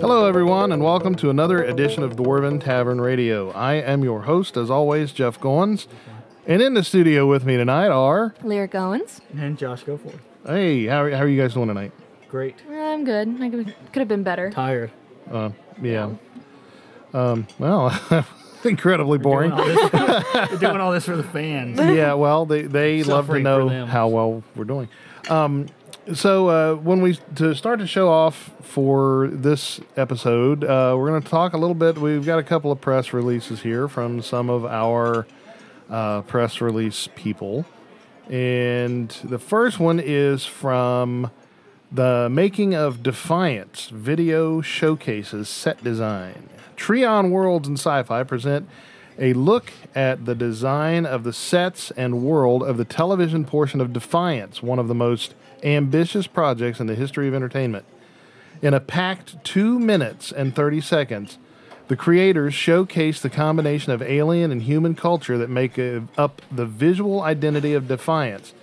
Hello, everyone, and welcome to another edition of Dwarven Tavern Radio. I am your host, as always, Jeff Goins. And in the studio with me tonight are... Lyric Owens. And Josh Goforth. Hey, how are you guys doing tonight? Great. I'm good. I could have been better. Tired. Yeah. Well, incredibly boring. We're doing all this for the fans. Yeah, well, they love to Suffering for know them. how well we're doing. So to start the show off for this episode, we're going to talk a little bit. We've got a couple of press releases here from some of our press release people. And the first one is from the Making of Defiance video showcases set design. Treon Worlds and Sci-Fi present a look at the design of the sets and world of the television portion of Defiance, one of the most ambitious projects in the history of entertainment. In a packed 2 minutes and 30 seconds, the creators showcase the combination of alien and human culture that make up the visual identity of Defiance,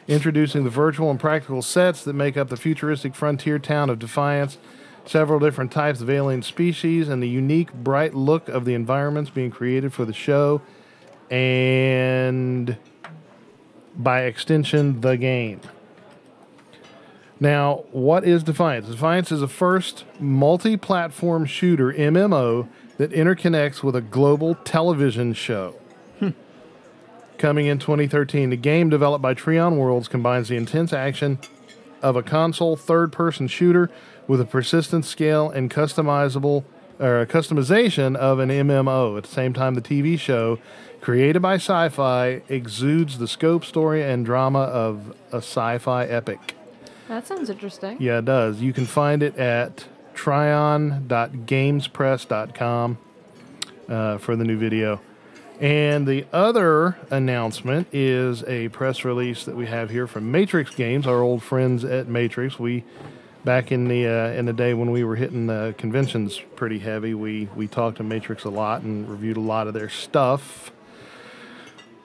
introducing the virtual and practical sets that make up the futuristic frontier town of Defiance, several different types of alien species, and the unique, bright look of the environments being created for the show, and by extension, the game. Now, what is Defiance? Defiance is a first multi-platform shooter MMO that interconnects with a global television show. Coming in 2013, the game developed by Treon Worlds combines the intense action of a console third-person shooter with a persistent scale and customization of an MMO. At the same time, the TV show, created by Sci-Fi, exudes the scope, story, and drama of a sci-fi epic. That sounds interesting. Yeah, it does. You can find it at tryon.gamespress.com for the new video. And the other announcement is a press release that we have here from Matrix Games, our old friends at Matrix. Back in the day when we were hitting the conventions pretty heavy, we talked to Matrix a lot and reviewed a lot of their stuff.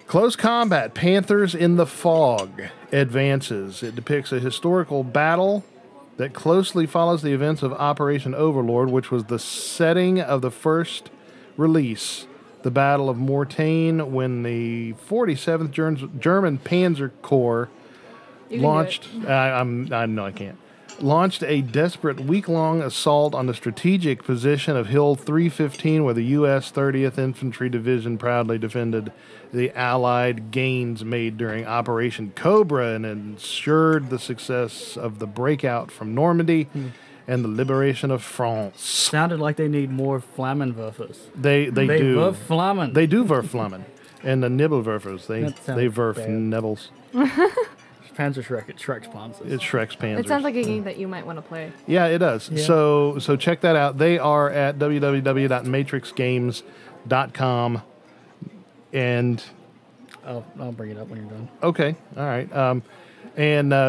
Close Combat: Panthers in the Fog advances. It depicts a historical battle that closely follows the events of Operation Overlord, which was the setting of the first release, the Battle of Mortain, when the 47th German Panzer Corps launched. I can't. Launched a desperate week-long assault on the strategic position of Hill 315, where the U.S. 30th Infantry Division proudly defended the Allied gains made during Operation Cobra and ensured the success of the breakout from Normandy and the liberation of France. Sounded like they need more Flammenwerfers. They do. Werf Flammen. They do Werf Flammen. And the Nibbelwerfers, they Werf bad. Nibbles. Panzer Shrek, it's Shrek's Panzers. It's Shrek's Panzers. It sounds like a game that you might want to play. Yeah, it does. Yeah. So check that out. They are at www.matrixgames.com. And I'll bring it up when you're done. okay, all right.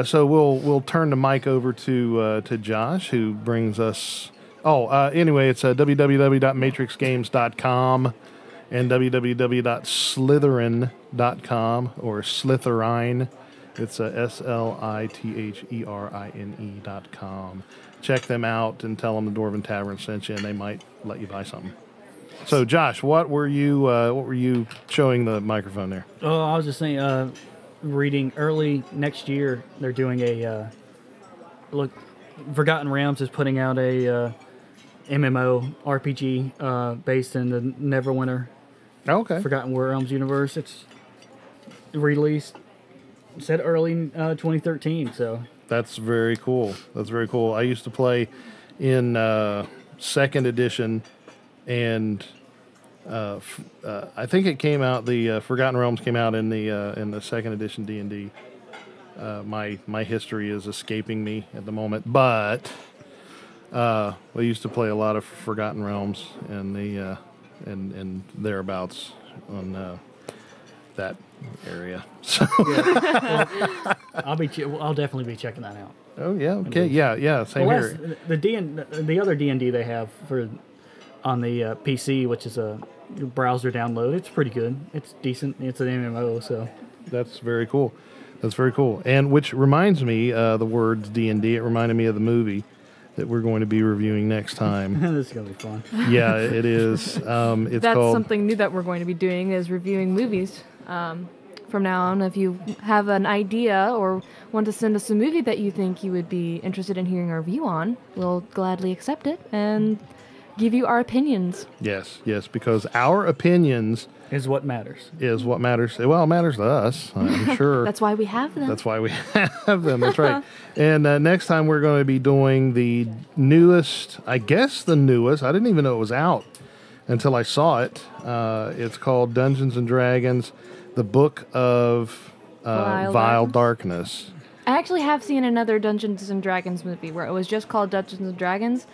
So we'll turn the mic over to Josh, who brings us. Anyway, it's www.matrixgames.com and www.slytherin.com or Slytherin. It's SLITHERINE.com. Check them out and tell them the Dwarven Tavern sent you, and they might let you buy something. So, Josh, what were you showing the microphone there? Oh, I was just saying, reading early next year, they're doing a look. Forgotten Realms is putting out a MMO RPG based in the Neverwinter. Okay. Forgotten Realms universe. It's released. Said early 2013, so That's very cool. I used to play in second edition, and I think it came out. The Forgotten Realms came out in the second edition D&D. My history is escaping me at the moment, but we used to play a lot of Forgotten Realms and and thereabouts on that area. So I'll definitely be checking that out. oh yeah, okay, yeah, same here. The other D&D they have on the PC, which is a browser download, it's pretty good. It's decent. It's an MMO, so That's very cool. And which reminds me, the words D&D. It reminded me of the movie that we're going to be reviewing next time. This is gonna be fun. Yeah, it is. It's That's called. something new that we're going to be doing is reviewing movies. From now on, if you have an idea or want to send us a movie that you think you would be interested in hearing our view on, we'll gladly accept it and give you our opinions. Yes, because our opinions Is what matters. is what matters. Well, it matters to us, I'm sure. That's why we have them. That's why we have them. That's right. And next time we're going to be doing the newest, I guess the newest. I didn't even know it was out until I saw it. It's called Dungeons and Dragons, the Book of Vile Darkness. I actually have seen another Dungeons and Dragons movie where it was just called Dungeons and Dragons,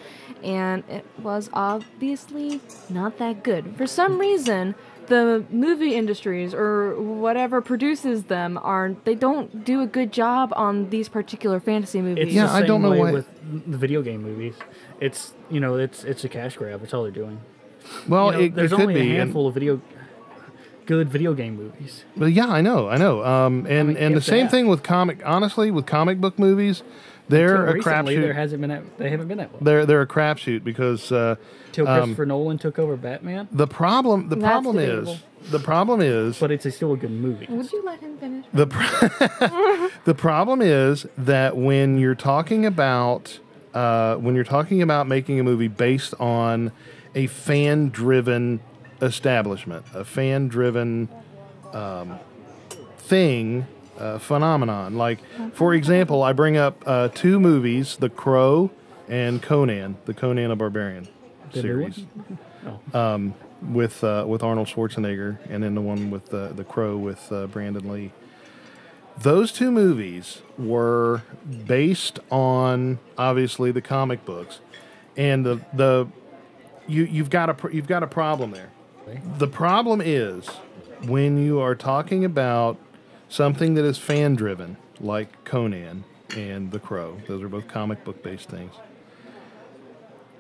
and it was obviously not that good. For some reason, the movie industries or whatever produces them they don't do a good job on these particular fantasy movies. It's Yeah, the I same don't know way why- with the video game movies. It's it's a cash grab. That's all they're doing. Well, You know, it there's could only be. a and- handful of good video game movies. But yeah, I know. And the if same that. thing with honestly, with comic book movies, they're Until a recently, crapshoot. they haven't been that well. They're a crapshoot because Till Christopher Nolan took over Batman, the problem That's is debatable. is but it's still a good movie. Would you let him finish? the problem is that when you're talking about making a movie based on a fan-driven establishment, a fan-driven thing, phenomenon. Like, for example, I bring up two movies, The Crow and Conan, the Conan the Barbarian series, with Arnold Schwarzenegger, and then the one with The Crow with Brandon Lee. Those two movies were based on obviously the comic books, and you've got a problem there. The problem is when you are talking about something that is fan driven, like Conan and The Crow. Those are both comic book based things.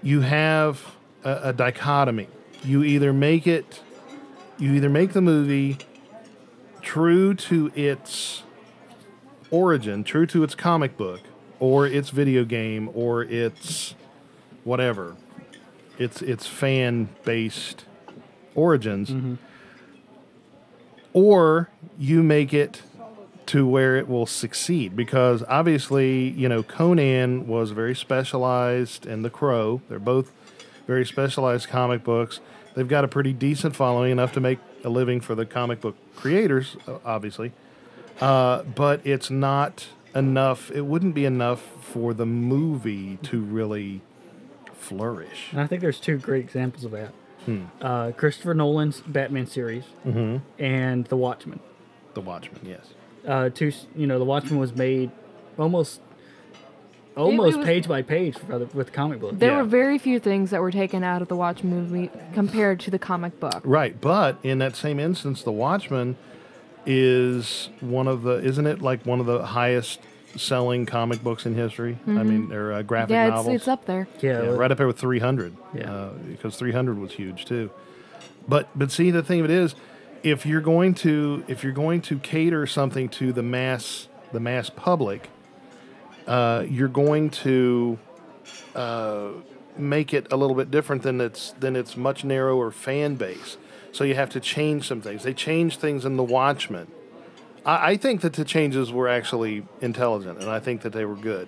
You have a dichotomy. You either make the movie true to its origin, true to its comic book, or its video game, or its whatever, its fan based origins, or you make it to where it will succeed, because obviously, Conan was very specialized, and The Crow, they're both very specialized comic books. They've got a pretty decent following, enough to make a living for the comic book creators, obviously, but it's not enough. It wouldn't be enough for the movie to really flourish. And I think there's two great examples of that. Christopher Nolan's Batman series and The Watchmen. The Watchmen, yes. The Watchmen was made almost was- page by page with comic books. There Yeah. were very few things that were taken out of the Watchmen movie compared to the comic book. Right, but in that same instance, The Watchmen is isn't it like one of the highest selling comic books in history? I mean, they're graphic Yeah, novels. it's up there. Yeah, Yeah, right up there with 300. Yeah. Because 300 was huge too. But see, the thing of it is, if you're going to cater something to the mass public, you're going to make it a little bit different than its much narrower fan base. So you have to change some things. They changed things in The Watchmen. I think that the changes were actually intelligent, and I think that they were good.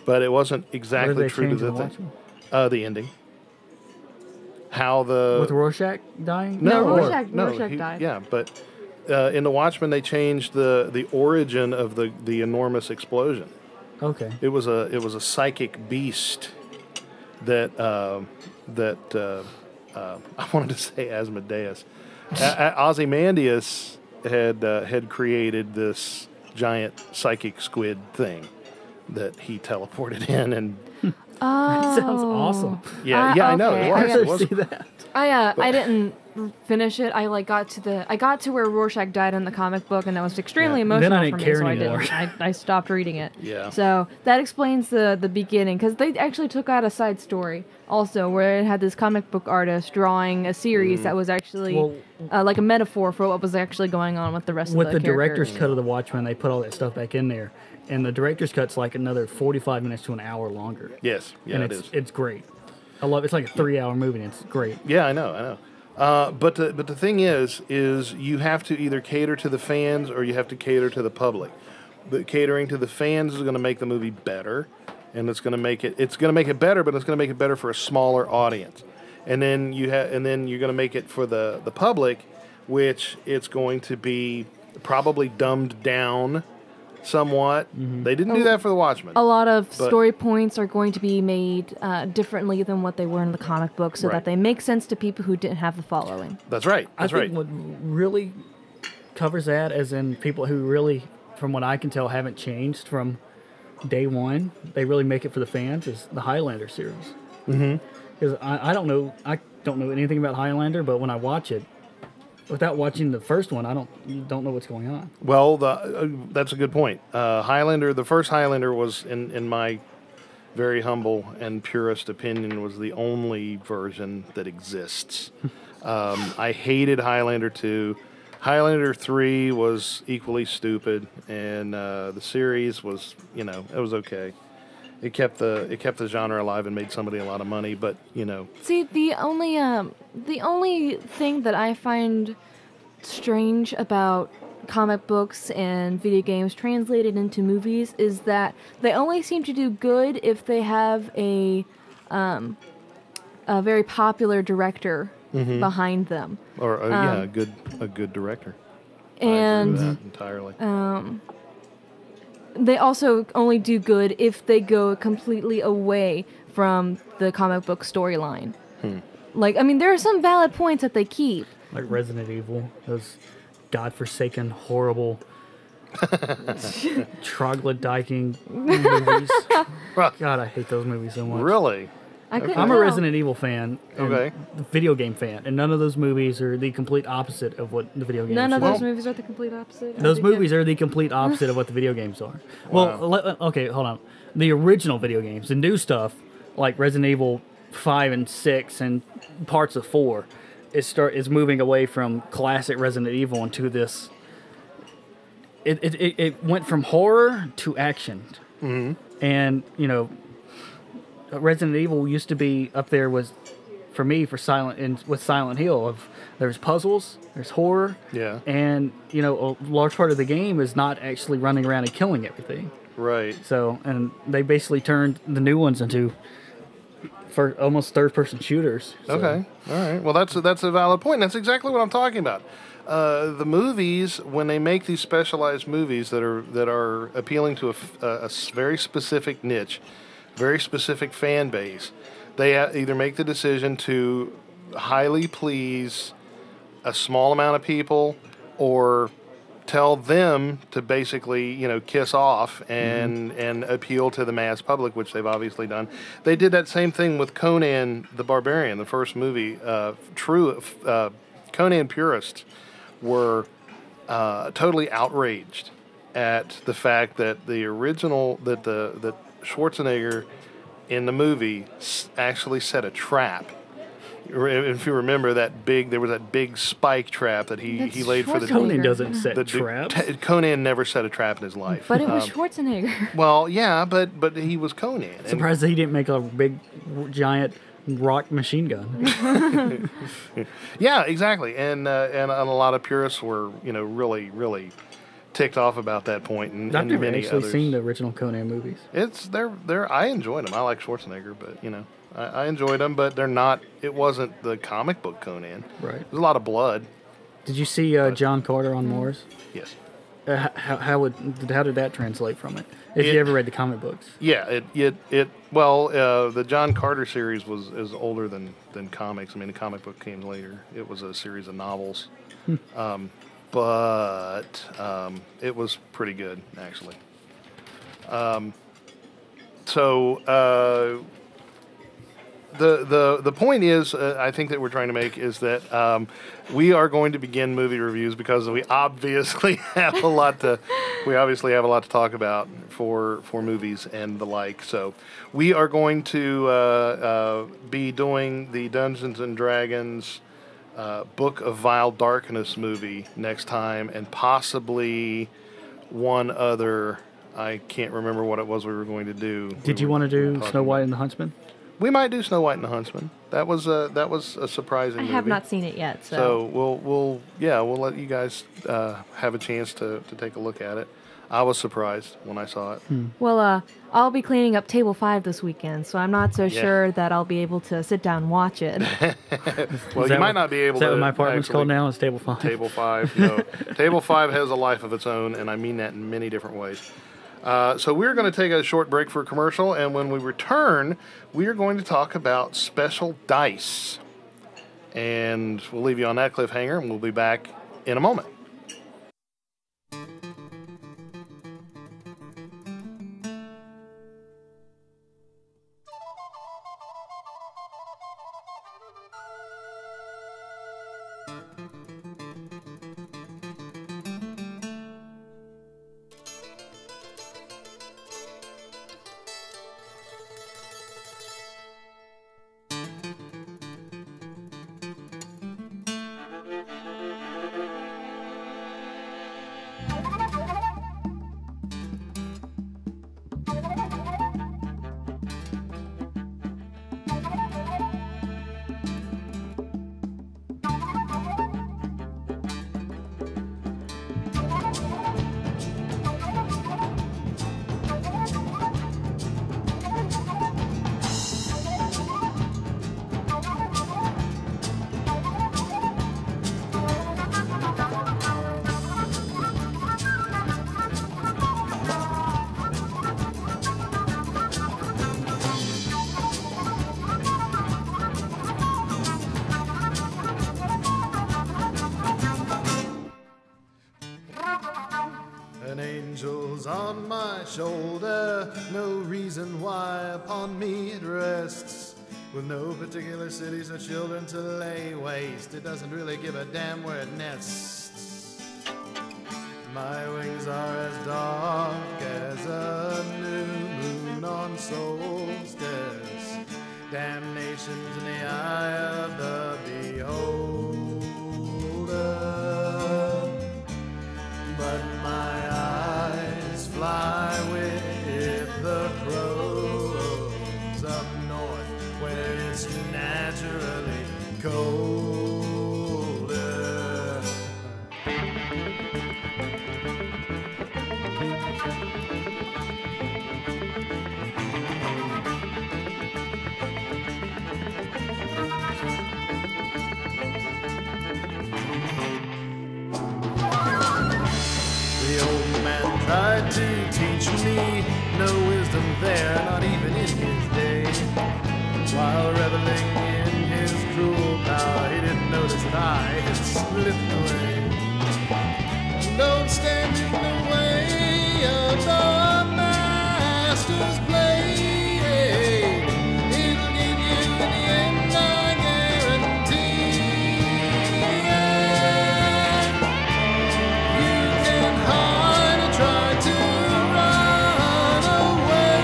But it wasn't exactly they true to change the in The thing. The ending. How with Rorschach dying. Rorschach he- died. Yeah, but in The Watchmen, they changed the origin of the enormous explosion. Okay. It was a psychic beast that I wanted to say Asmodeus. Ozymandias had created this giant psychic squid thing that he teleported in, and Oh. Sounds awesome. I know okay. it was. I It got- was. See that? I didn't finish it. I got to where Rorschach died in the comic book, and that was extremely emotional Then I for didn't me. care So anymore. I stopped reading it. Yeah. So that explains the beginning, because they actually took out a side story also where it had this comic book artist drawing a series that was actually like a metaphor for what was actually going on with the rest With of the the director's characters. cut of The Watchmen, they put all that stuff back in there, and the director's cut's like another 45 minutes to an hour longer. Yes. Yeah, and it is. it's great. I love it's like a 3-hour movie, and it's great. Yeah, I know. But the thing is you have to either cater to the fans or you have to cater to the public. But catering to the fans is going to make the movie better, and it's going to make it better, but it's going to make it better for a smaller audience. And then you're going to make it for the public, which it's going to be probably dumbed down somewhat. They didn't do that for The Watchmen. A lot of But- story points are going to be made differently than what they were in the comic book, so Right. that they make sense to people who didn't have the following. That's right. I That's think right. what really covers that, as in people who really, from what I can tell, haven't changed from day one. They really make it for the fans. Is the Highlander series? Because I don't know anything about Highlander, but when I watch it, without watching the first one, I don't know what's going on. Well, that's a good point. Highlander, the first Highlander was, in my very humble and purest opinion, was the only version that exists. I hated Highlander 2. Highlander 3 was equally stupid, and the series was, it was okay. It kept the genre alive and made somebody a lot of money, but See, the only thing that I find strange about comic books and video games translated into movies is that they only seem to do good if they have a very popular director behind them. or a good director. I agree And with that entirely. they also only do good if they go completely away from the comic book storyline. There are some valid points that they keep. Like Resident Evil, those godforsaken, horrible, troglodyting movies. God, I hate those movies so much. Really? I couldn't I'm a tell. Resident Evil fan, and Okay. video game fan, and none of those movies are the complete opposite of what the video games None of are. those movies are the complete opposite. Those movies are the complete opposite of what the video games are. Well, okay, hold on. The original video games, the new stuff, like Resident Evil 5 and 6 and parts of 4, is moving away from classic Resident Evil into this. It went from horror to action. And, Resident Evil used to be up there with Silent Hill. There's puzzles, there's horror, Yeah. and a large part of the game is not actually running around and killing everything. Right. So, and they basically turned the new ones into almost third-person shooters. So, Okay. All right. Well, that's a valid point. That's exactly what I'm talking about. The movies, when they make these specialized movies that are appealing to a very specific niche, very specific fan base, they either make the decision to highly please a small amount of people, or tell them to basically, kiss off and appeal to the mass public, which they've obviously done. They did that same thing with Conan the Barbarian, the first movie. Conan purists were totally outraged at the fact that the original, that Schwarzenegger in the movie actually set a trap. If you remember there was that big spike trap that he That's laid for the Schwarzenegger. Conan doesn't set traps. Conan never set a trap in his life. But it was Schwarzenegger. Well, yeah, but he was Conan. And- Surprised that he didn't make a big, giant rock machine gun. yeah, exactly. And a lot of purists were, really, really ticked off about that point, and I've never many actually others. seen the original Conan movies. They're I enjoyed them. I like Schwarzenegger, but I enjoyed them, but they're not. It wasn't the comic book Conan. Right. There's a lot of blood. Did you see John Carter on Mars? Yes. How did that translate from it? If you ever read the comic books. Yeah. The John Carter series is older than comics. I mean, the comic book came later. It was a series of novels. But it was pretty good, actually. the point is, I think that we're trying to make is that we are going to begin movie reviews because we obviously have a lot to talk about for movies and the like. So we are going to be doing the Dungeons and Dragons Book of Vile Darkness movie next time, and possibly one other. I can't remember what it was we were going to do. Did you want to do Snow White and the Huntsman? We might do Snow White and the Huntsman. That was a surprising movie. I have not seen it yet, so we'll let you guys have a chance to take a look at it. I was surprised when I saw it. Well, I'll be cleaning up Table 5 this weekend, so I'm not so sure that I'll be able to sit down and watch it. Well, you might not be able to. Is that what my apartment's called now? It's Table 5? Table 5, no. Table 5 has a life of its own, and I mean that in many different ways. So we're going to take a short break for a commercial, and when we return, we are going to talk about special dice. And we'll leave you on that cliffhanger, and we'll be back in a moment. An angel's on my shoulder, no reason why upon me it rests. With no particular cities or children to lay waste, it doesn't really give a damn where it nests. My wings are as dark as a new moon on solstice. Damnation's in the eye of the beholder. But my eyes fly with the crows up north, where it's naturally colder. The old man tried to teach me no wisdom there, not even in his day. While reveling in his cruel power, he didn't notice that I had slipped away. Don't stand in the way of the master's blade. It'll give you in the end, I guarantee. You can hide or try to run away.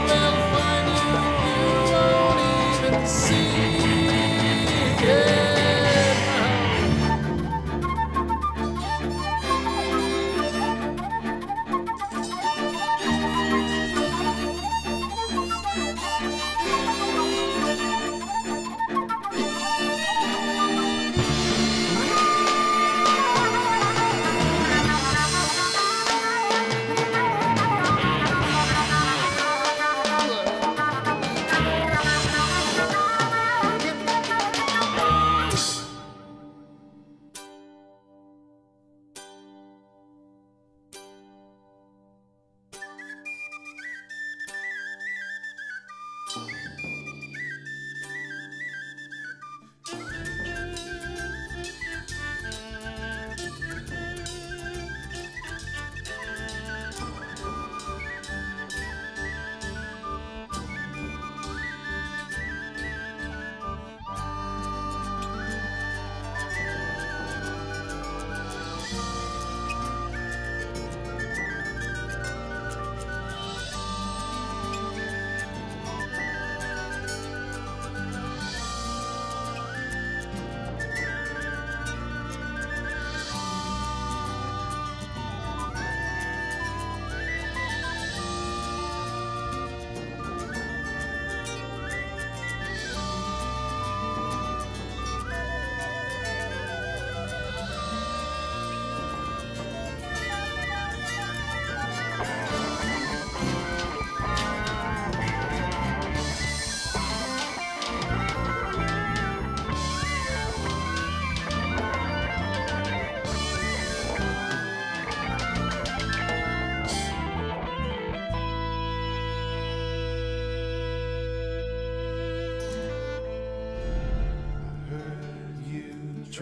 They'll find you, you won't even see it.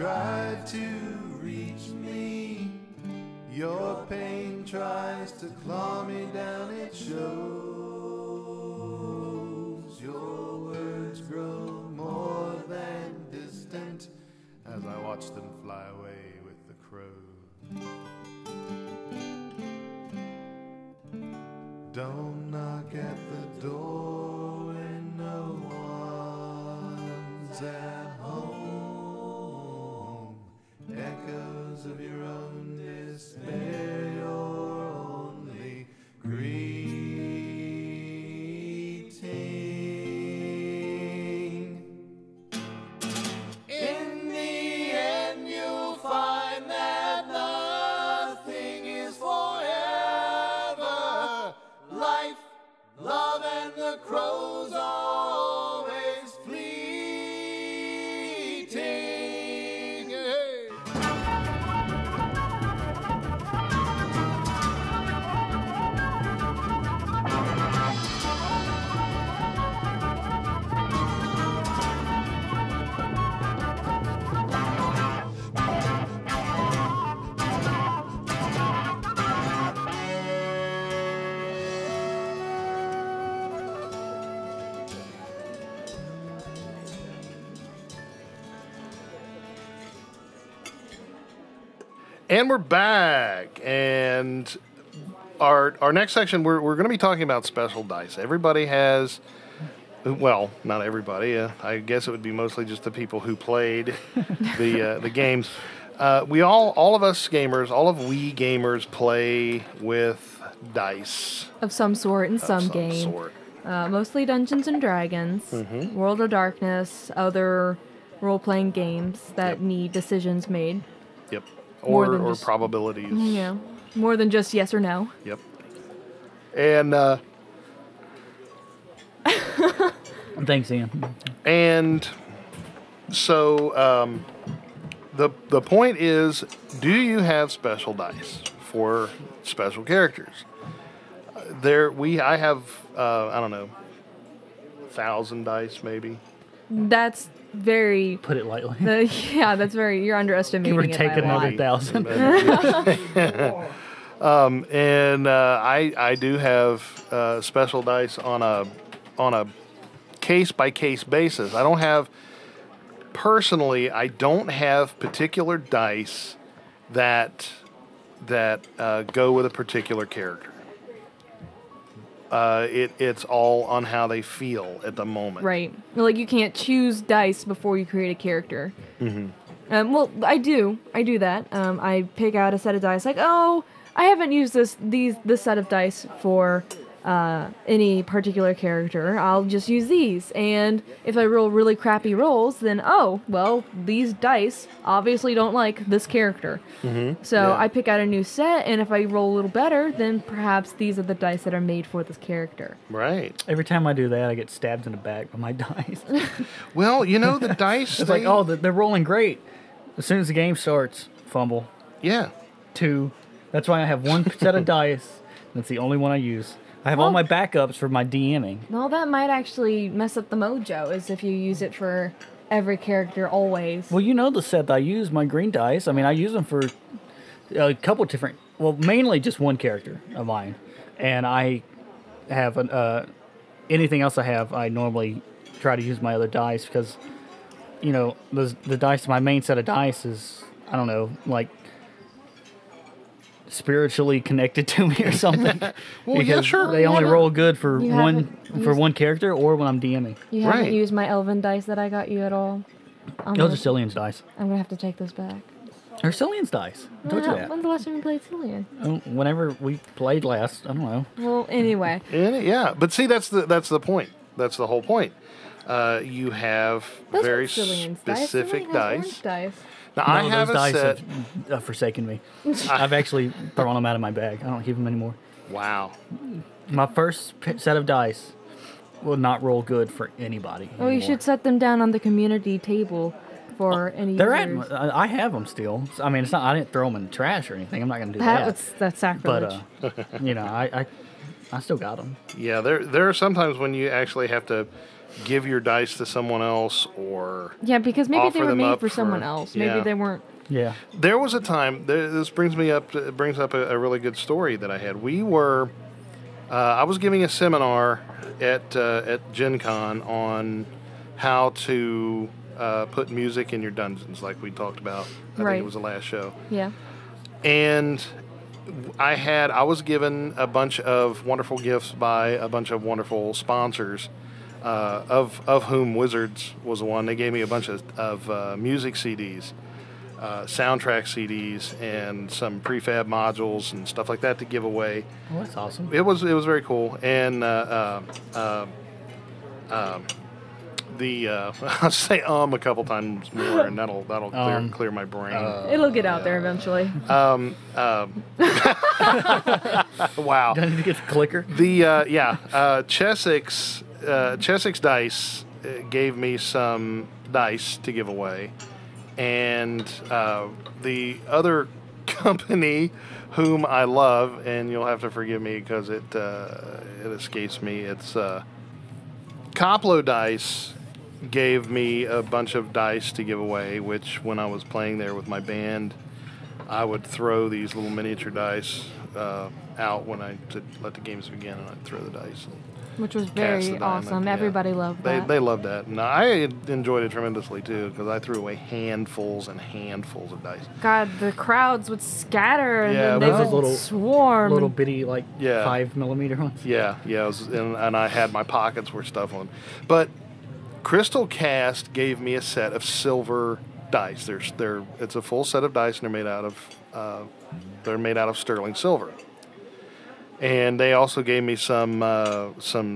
tried to reach me. Your pain tries to claw me down, it shows. Your words grow more than distant as I watch them fly away with the crows. Don't knock at the door when no one's at home. Echoes of your own despair, your only greeting. In the end, you'll find that nothing is forever. Life, love, and the crows always fleeting. Hey. And we're back. And our next section, we're going to be talking about special dice. Everybody has, well, not everybody. I guess it would be mostly just the people who played the games. We all of us gamers, all of we gamers play with dice Of some sort in of some game. sort. Mostly Dungeons and Dragons, World of Darkness, other role-playing games that need decisions made. Yep. More than Or just- probabilities. Yeah, more than just yes or no. Yep. And Thanks, Ian. and so the point is, do you have special dice for special characters? I have I don't know, 1,000 dice maybe. That's very. Put it lightly. Yeah, that's very. You're underestimating Give or it take by a lot. another 1,000. And I do have special dice on a case by case basis. I don't have particular dice that go with a particular character. It's all on how they feel at the moment. Right. Like you can't choose dice before you create a character. Well, I do that. I pick out a set of dice. Like, oh, I haven't used this set of dice for any particular character. I'll just use these. And if I roll really crappy rolls, then oh, well, these dice obviously don't like this character. So Yeah. I pick out a new set, and if I roll a little better, then perhaps these are the dice that are made for this character. Right. Every time I do that, I get stabbed in the back with my dice. Well, the dice. It's like, oh, they're rolling great. As soon as the game starts, fumble. yeah. 2. That's why I have one set of dice. That's the only one I use. I have all my backups for my DMing. Well, that might actually mess up the mojo, is if you use it for every character always. Well, you know the set that I use, my green dice. I mean, I use them for a couple different, well, mainly just one character of mine. And I have anything else I have, I normally try to use my other dice because, the dice, my main set of dice is, I don't know, like spiritually connected to me or something. Well, yeah, Because sure. They only roll good for You one haven't used- one character or when I'm DMing. You haven't Right. used my elven dice that I got you at all. Those are Cillian's dice. I'm gonna have to take those back. Or Cillian's dice. I told you that. When's the last time you played Cillian? Whenever we played last, I don't know. Well, anyway. Yeah, but see, that's the point. That's the whole point. You have Those very are Cillian's specific Cillian has dice. orange dice. Now, I No, have those a dice set. have forsaken me. I've actually thrown them out of my bag. I don't keep them anymore. Wow. My first set of dice will not roll good for anybody. Oh, you anymore. should set them down on the community table for any They're users. I have them still. I mean, it's not. I didn't throw them in the trash or anything. I'm not going to do That's sacrilege. But I still got them. Yeah, there are sometimes when you actually have to give your dice to someone else or Yeah, because maybe they offer were them made up for someone else. Maybe yeah. they weren't. Yeah. There was a time. This brings up a really good story that I had. We were. I was giving a seminar at Gen Con on how to put music in your dungeons, like we talked about. I think Right. it was the last show. Yeah. And I was given a bunch of wonderful gifts by a bunch of wonderful sponsors, of whom Wizards was one. They gave me a bunch of music CDs, soundtrack CDs, and some prefab modules and stuff like that to give away. Well, that's awesome. It was very cool, and I'll say a couple times more, and that'll clear my brain. It'll get out there eventually. Wow. Do I need to get the clicker? Chessex Dice gave me some dice to give away, and the other company whom I love, and you'll have to forgive me because it escapes me. It's Coplo Dice gave me a bunch of dice to give away, which when I was playing there with my band, I would throw these little miniature dice out when I to let the games begin, and I'd throw the dice. Which was Cast the very diamond, awesome. yeah. Everybody loved that. They loved that. And I enjoyed it tremendously, too, because I threw away handfuls and handfuls of dice. God, the crowds would scatter and Yeah, then they those would swarm. Little bitty, like, Yeah. 5mm ones. Yeah, it was, and I had my pockets were stuff on. But Crystal Cast gave me a set of silver dice. It's a full set of dice, and they're made out of sterling silver. And they also gave me some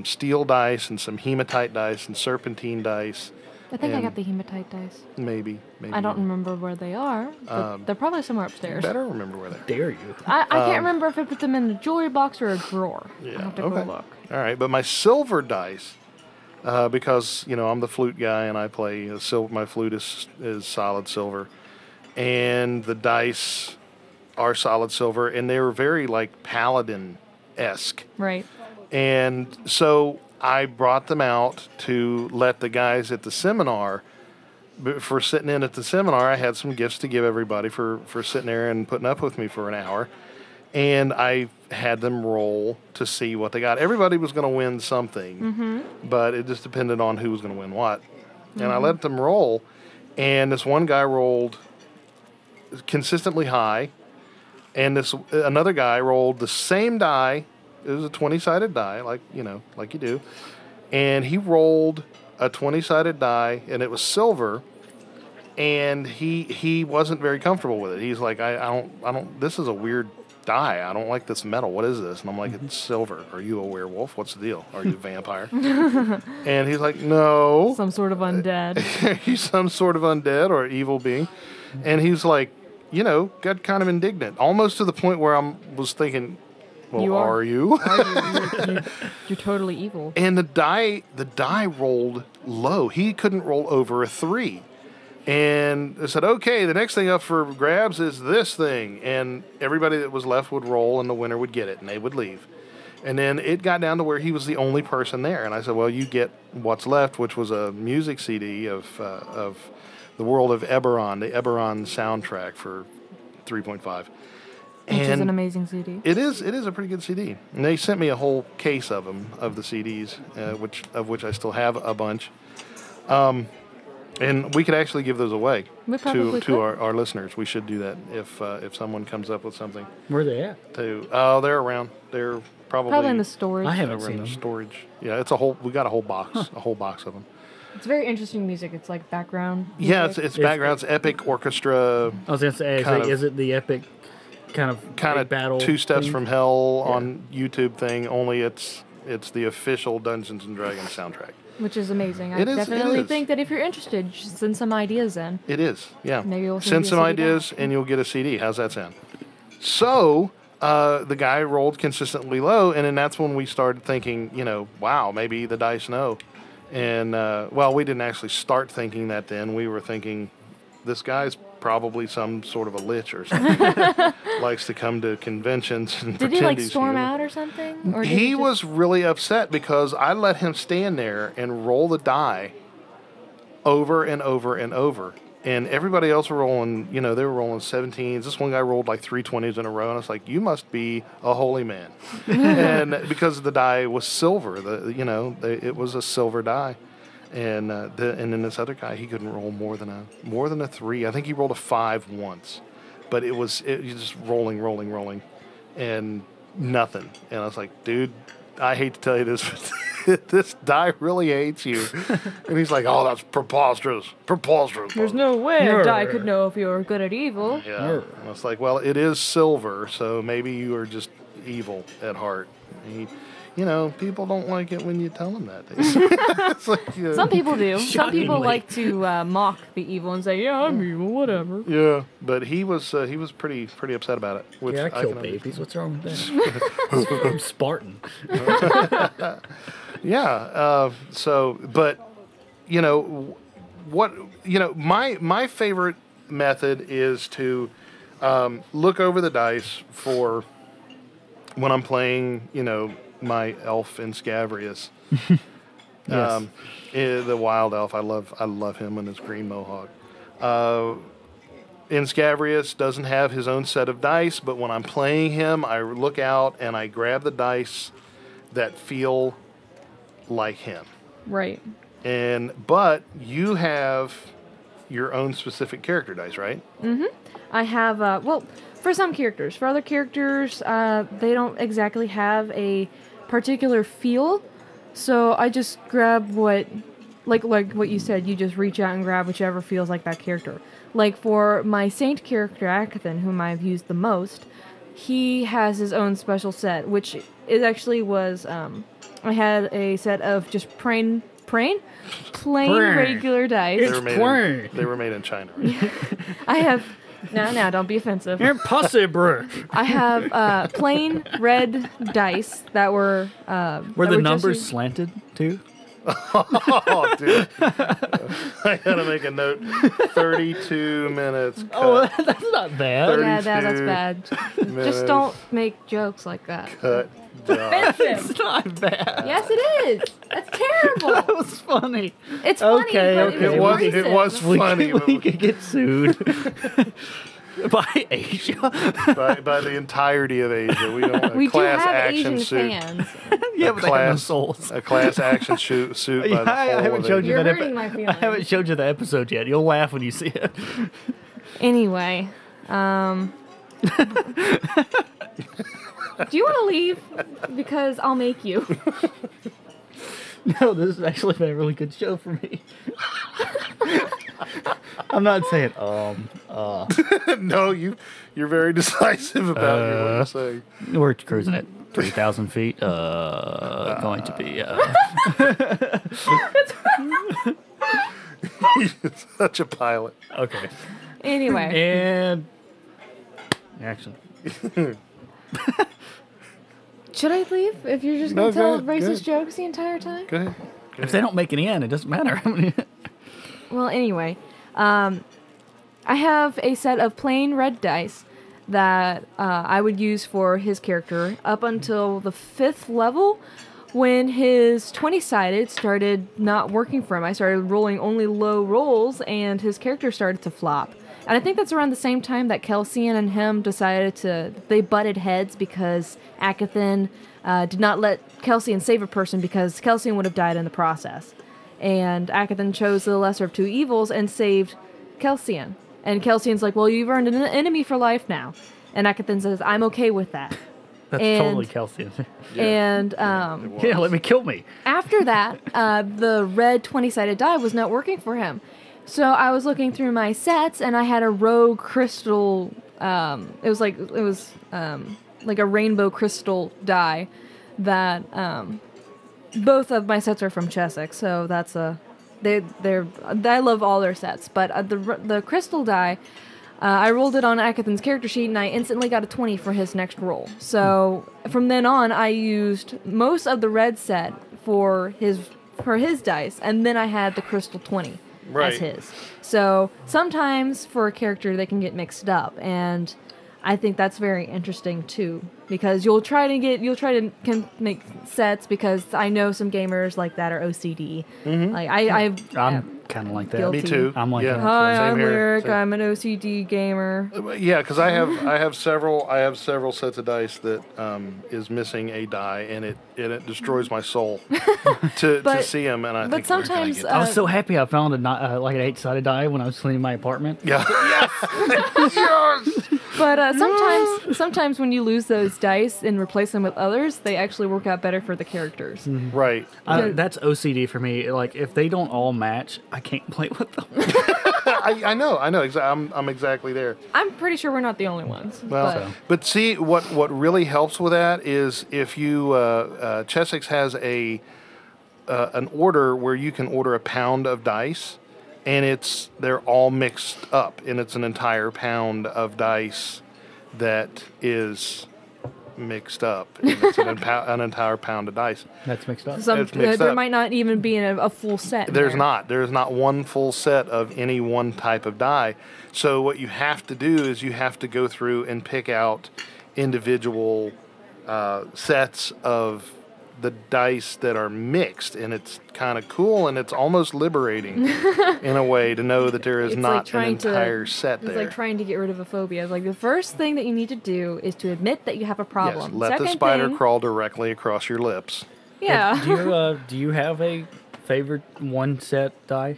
steel dice and some hematite dice and serpentine dice. I think I and got the hematite dice. Maybe. I don't remember where they are, but they're probably somewhere upstairs. Better remember where they're. Dare you? I can't remember if I put them in a jewelry box or a drawer. Yeah. I'll have to Okay. go look. All right, but my silver dice, because I'm the flute guy and I play my flute is solid silver, and the dice are solid silver, and they were very like paladin-esque. Right. And so I brought them out to let the guys at the seminar, for sitting in at the seminar, I had some gifts to give everybody for sitting there and putting up with me for an hour. And I had them roll to see what they got. Everybody was going to win something, but it just depended on who was going to win what. And I let them roll, and this one guy rolled consistently high, and another guy rolled the same die. It was a 20-sided die, like you do, and he rolled a 20-sided die, and it was silver. And he wasn't very comfortable with it. He's like, I don't. This is a weird die. I don't like this metal. What is this? And I'm like, it's silver. Are you a werewolf? What's the deal? Are you a vampire? And he's like, no. Some sort of undead. He's some sort of undead or evil being. And he's like, got kind of indignant, almost to the point where I was thinking, well, You are. are you? You're totally evil. And the die rolled low. He couldn't roll over a 3. And I said, okay, the next thing up for grabs is this thing. And everybody that was left would roll, and the winner would get it, and they would leave. And then it got down to where he was the only person there. And I said, well, you get what's left, which was a music CD of the world of Eberron, the Eberron soundtrack for 3.5. Which is an amazing CD. It is a pretty good CD. And they sent me a whole case of them, of the CDs, which I still have a bunch. And we could actually give those away We probably to could. our listeners. We should do that if someone comes up with something. Where are they at? They're around. They're probably in the storage. I haven't over in seen the them. storage. Yeah, we got a whole box, a whole box of them. It's very interesting music. It's like background. Yeah, music. it's background. It's epic orchestra. I was going to say, is it the epic kind of big battle? 2 Steps thing? from Hell on YouTube thing. Only it's the official Dungeons and Dragons soundtrack. Which is amazing. I It is- definitely it is. think that if you're interested, you should send some ideas in. It is, yeah. Maybe we'll send send you some a CD ideas and you'll get a CD. How's that sound? So the guy rolled consistently low, and then that's when we started thinking, wow, maybe the dice know. And we didn't actually start thinking that then. We were thinking, this guy's probably some sort of a lich or something. Likes to come to conventions and Did he pretend like he's storm healing. out or something? Or did He just- was really upset because I let him stand there and roll the die over and over and over. And everybody else were rolling, you know, they were rolling 17s. This one guy rolled like 3 20s in a row. And I was like, you must be a holy man. And because the die was silver, it was a silver die. And and then this other guy, he couldn't roll more than a 3. I think he rolled a 5 once. But it was just rolling, and nothing. And I was like, dude, I hate to tell you this, but this die really hates you. And he's like, oh, that's preposterous. There's no way a die could know if you were good at evil. Yeah. And I was like, well, it is silver, so maybe you are just evil at heart. And people don't like it when you tell them that. It's like, Some people do. Some people Shockingly. like to mock the evil and say, "Yeah, I'm evil, whatever." yeah, but he was pretty upset about it. Which Yeah, I can kill understand. babies. What's wrong with that? I'm Spartan. Yeah. My favorite method is to look over the dice for when I'm playing, my elf in Scavrius. Yes. The wild elf. I love him and his green mohawk. In Scavrius doesn't have his own set of dice, but when I'm playing him, I look out and I grab the dice that feel like him. Right. But you have your own specific character dice, right? I have, for some characters. For other characters, they don't exactly have a particular feel. So I just grab what what you said, you just reach out and grab whichever feels like that character. Like for my Saint character, Akathan, whom I've used the most, he has his own special set, which it actually was, I had a set of just plain regular dice. They were made in China, right? I have... No, don't be offensive. Impossible. I have plain red dice that were... Were the numbers slanted too? Oh, dude. I gotta make a note. 32 minutes. Cut. Oh, that's not bad. Yeah, that's 32 bad. minutes. Just don't make jokes like that. Cut. Down. Offensive. It's not bad. Yes, it is. That's terrible. That was funny. It's funny, Okay, but okay. it was It racist. was funny. We could get sued by Asia. by the entirety of Asia. We don't We do class have action Asian suit. fans. Yeah, but they have no Class, souls. a class action suit by Yeah, the I whole haven't of showed you Asia. You're that. hurting my I feelings. haven't showed you the episode yet. You'll laugh when you see it. Anyway, do you want to leave? Because I'll make you. No, this has actually been a really good show for me. I'm not saying No, you're very decisive about what you're saying. we're cruising at 3,000 feet. Going to be You're such a pilot. okay. Anyway, And action. should I leave if you're just No, going to tell go ahead, racist jokes the entire time? Go ahead. If they don't make any end, it doesn't matter. Well, anyway, I have a set of plain red dice that I would use for his character up until the 5th level, when his 20-sided started not working for him. I started rolling only low rolls, and his character started to flop. And I think that's around the same time that Kelsian and him they butted heads because Akathan did not let Kelsian save a person because Kelsian would have died in the process. And Akathan chose the lesser of two evils and saved Kelsian. And Kelsian's like, well, you've earned an enemy for life now. And Akathan says, I'm okay with that. That's And- totally Kelsey. And Yeah, let me kill me. after that, the red 20-sided die was not working for him. So I was looking through my sets, and I had a rogue crystal. It was like a rainbow crystal die that both of my sets are from Chessex. So that's I love all their sets, but the crystal die. I rolled it on Akathan's character sheet, and I instantly got a 20 for his next roll. So from then on, I used most of the red set for his dice, and then I had the crystal 20. Right. as his. So sometimes for a character they can get mixed up, and I think that's very interesting too, because you'll try to make sets, because I know some gamers like that are OCD. Like I'm kind of like that. guilty. Me too. I'm like yeah. that. Hi, Same I'm here. Lyric. Same. I'm an OCD gamer. Yeah, because I have several sets of dice that is missing a die, and it destroys my soul to But- see them. And I but think, where can I sometimes, get I was so happy I found like an 8-sided die when I was cleaning my apartment. yeah. Yes. But sometimes when you lose those dice and replace them with others, they actually work out better for the characters. Right. That's OCD for me. Like, if they don't all match, I can't play with them. I know. I'm exactly there. I'm pretty sure we're not the only ones. Well, but see, what really helps with that is if you Chessex has an order where you can order a pound of dice, and they're all mixed up, and it's an entire pound of dice that is mixed up. And it's an entire pound of dice. That's mixed up. It's mixed there up. might not even be a full set. in There's there. not. There's not one full set of any one type of die. So what you have to do is you have to go through and pick out individual sets of the dice that are mixed, and it's kind of cool, and it's almost liberating in a way to know that there is It's not like an trying entire set It's there. like trying to get rid of a phobia. It's like the first thing that you need to do is to admit that you have a problem. Yes, let Second the spider thing, crawl directly across your lips. Yeah. Do you have a favorite one set die?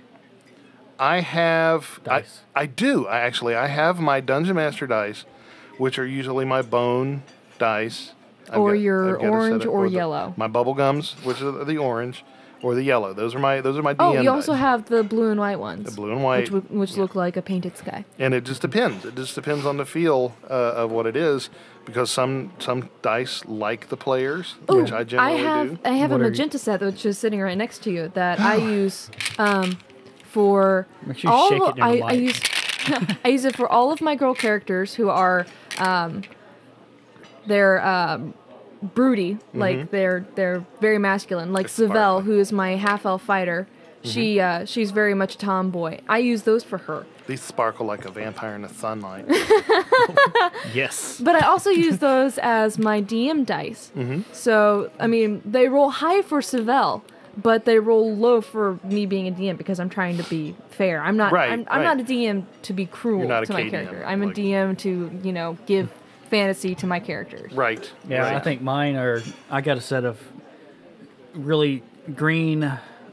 I have. Dice. I do. I have my Dungeon Master dice, which are usually my bone dice. Or your I've got a orange set of- or the- yellow. My bubble gums, which are the orange, or the yellow. Those are my DM Oh, you also dice. have the blue and white ones. The blue and white. Which look like a painted sky. And it just depends. It just depends on the feel of what it is, because some dice like the players, which I generally do. I have a What are you- magenta set which is sitting right next to you that I use for Make sure you all. shake it in the I mic. use I use it for all of my girl characters who are they're broody, like they're very masculine. Like Savelle, sparkly. who is my half elf fighter. She's very much a tomboy. I use those for her. These sparkle like a vampire in the sunlight. Yes. But I also use those as my DM dice. So, I mean, they roll high for Savelle, but they roll low for me being a DM because I'm trying to be fair. I'm not. Right, I'm right. not a DM to be cruel You're not a to my KDM, character. I'm a like- DM to give fantasy to my characters. Right. Yeah, right. I think mine are. I got a set of really green,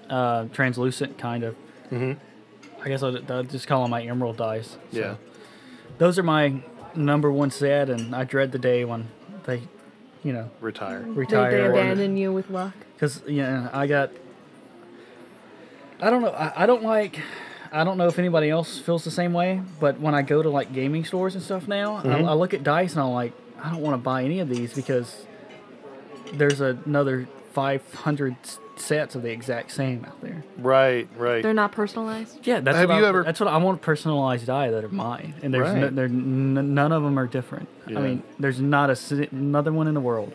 translucent kind of. I guess I'll just call them my emerald dice. So Yeah. those are my number one set, and I dread the day when they, Retire. retire. They abandon you with luck. Because I don't know. I don't know if anybody else feels the same way, but when I go to like gaming stores and stuff now, I look at dice and I'm like, I don't want to buy any of these because there's another 500 sets of the exact same out there. Right. Right. They're not personalized. Yeah, that's Have what you I, ever- That's what I want. Personalized die that are mine, and there's Right. none of them are different. Yeah. I mean, there's not another one in the world.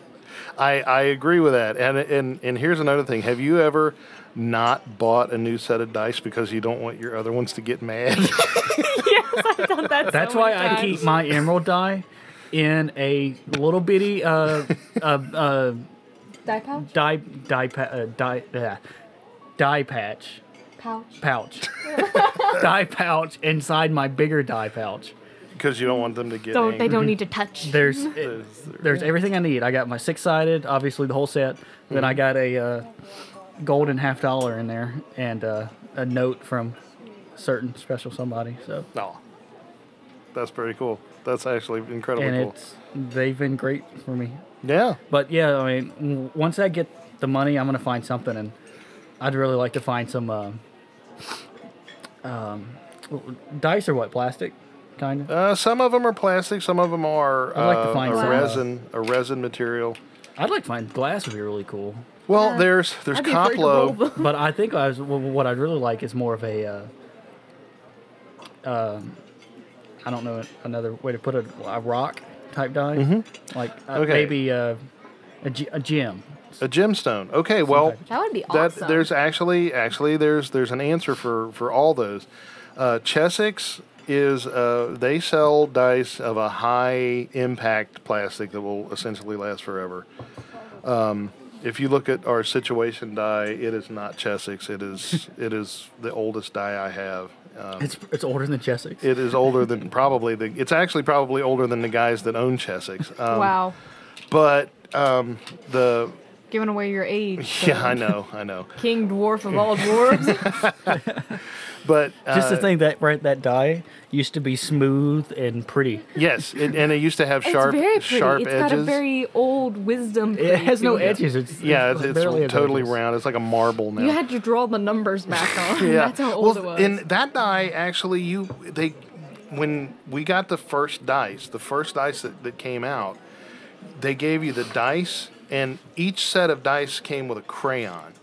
I agree with that. And here's another thing. Have you ever not bought a new set of dice because you don't want your other ones to get mad? Yes, I've done that. That's why I keep my emerald die in a little bitty die pouch. die patch Pouch. die pouch inside my bigger die pouch. Because you don't want them to get They angry. don't need to touch. There's everything I need. I got my 6-sided, obviously the whole set. Then I got a golden $50 in there and a note from certain special somebody. So Oh, that's pretty cool. That's actually incredibly and cool. they've been great for me. Yeah. But yeah, I mean, once I get the money, I'm gonna find something, and I'd really like to find some dice or what, plastic, kind of. Some of them are plastic. Some of them are I'd like to find a resin material. I'd like to find glass would be really cool. Well, Yeah. there's I'd be afraid to roll Coplo. them. But I think what I'd really like is more of a I don't know another way to put it, a rock type die, like Okay. maybe A gem. A gemstone. Okay, well, That would be awesome. there's actually there's an answer for all those. Chessex is they sell dice of a high impact plastic that will essentially last forever. If you look at our situation die, it is not Chessex. It is the oldest die I have. It's older than Chessex. It is older than it's actually probably older than the guys that own Chessex. Wow. But the Giving away your age. yeah, I know. King dwarf of all dwarves. But Just to think that die used to be smooth and pretty. yes, and it used to have It's sharp very pretty. sharp It's edges. got a very old wisdom. It has no feel. edges. It's It's barely has totally edges. round. It's like a marble now. You had to draw the numbers back on. Yeah. That's how old it was. In that die, actually, when we got the first dice that came out, they gave you the dice, and each set of dice came with a crayon.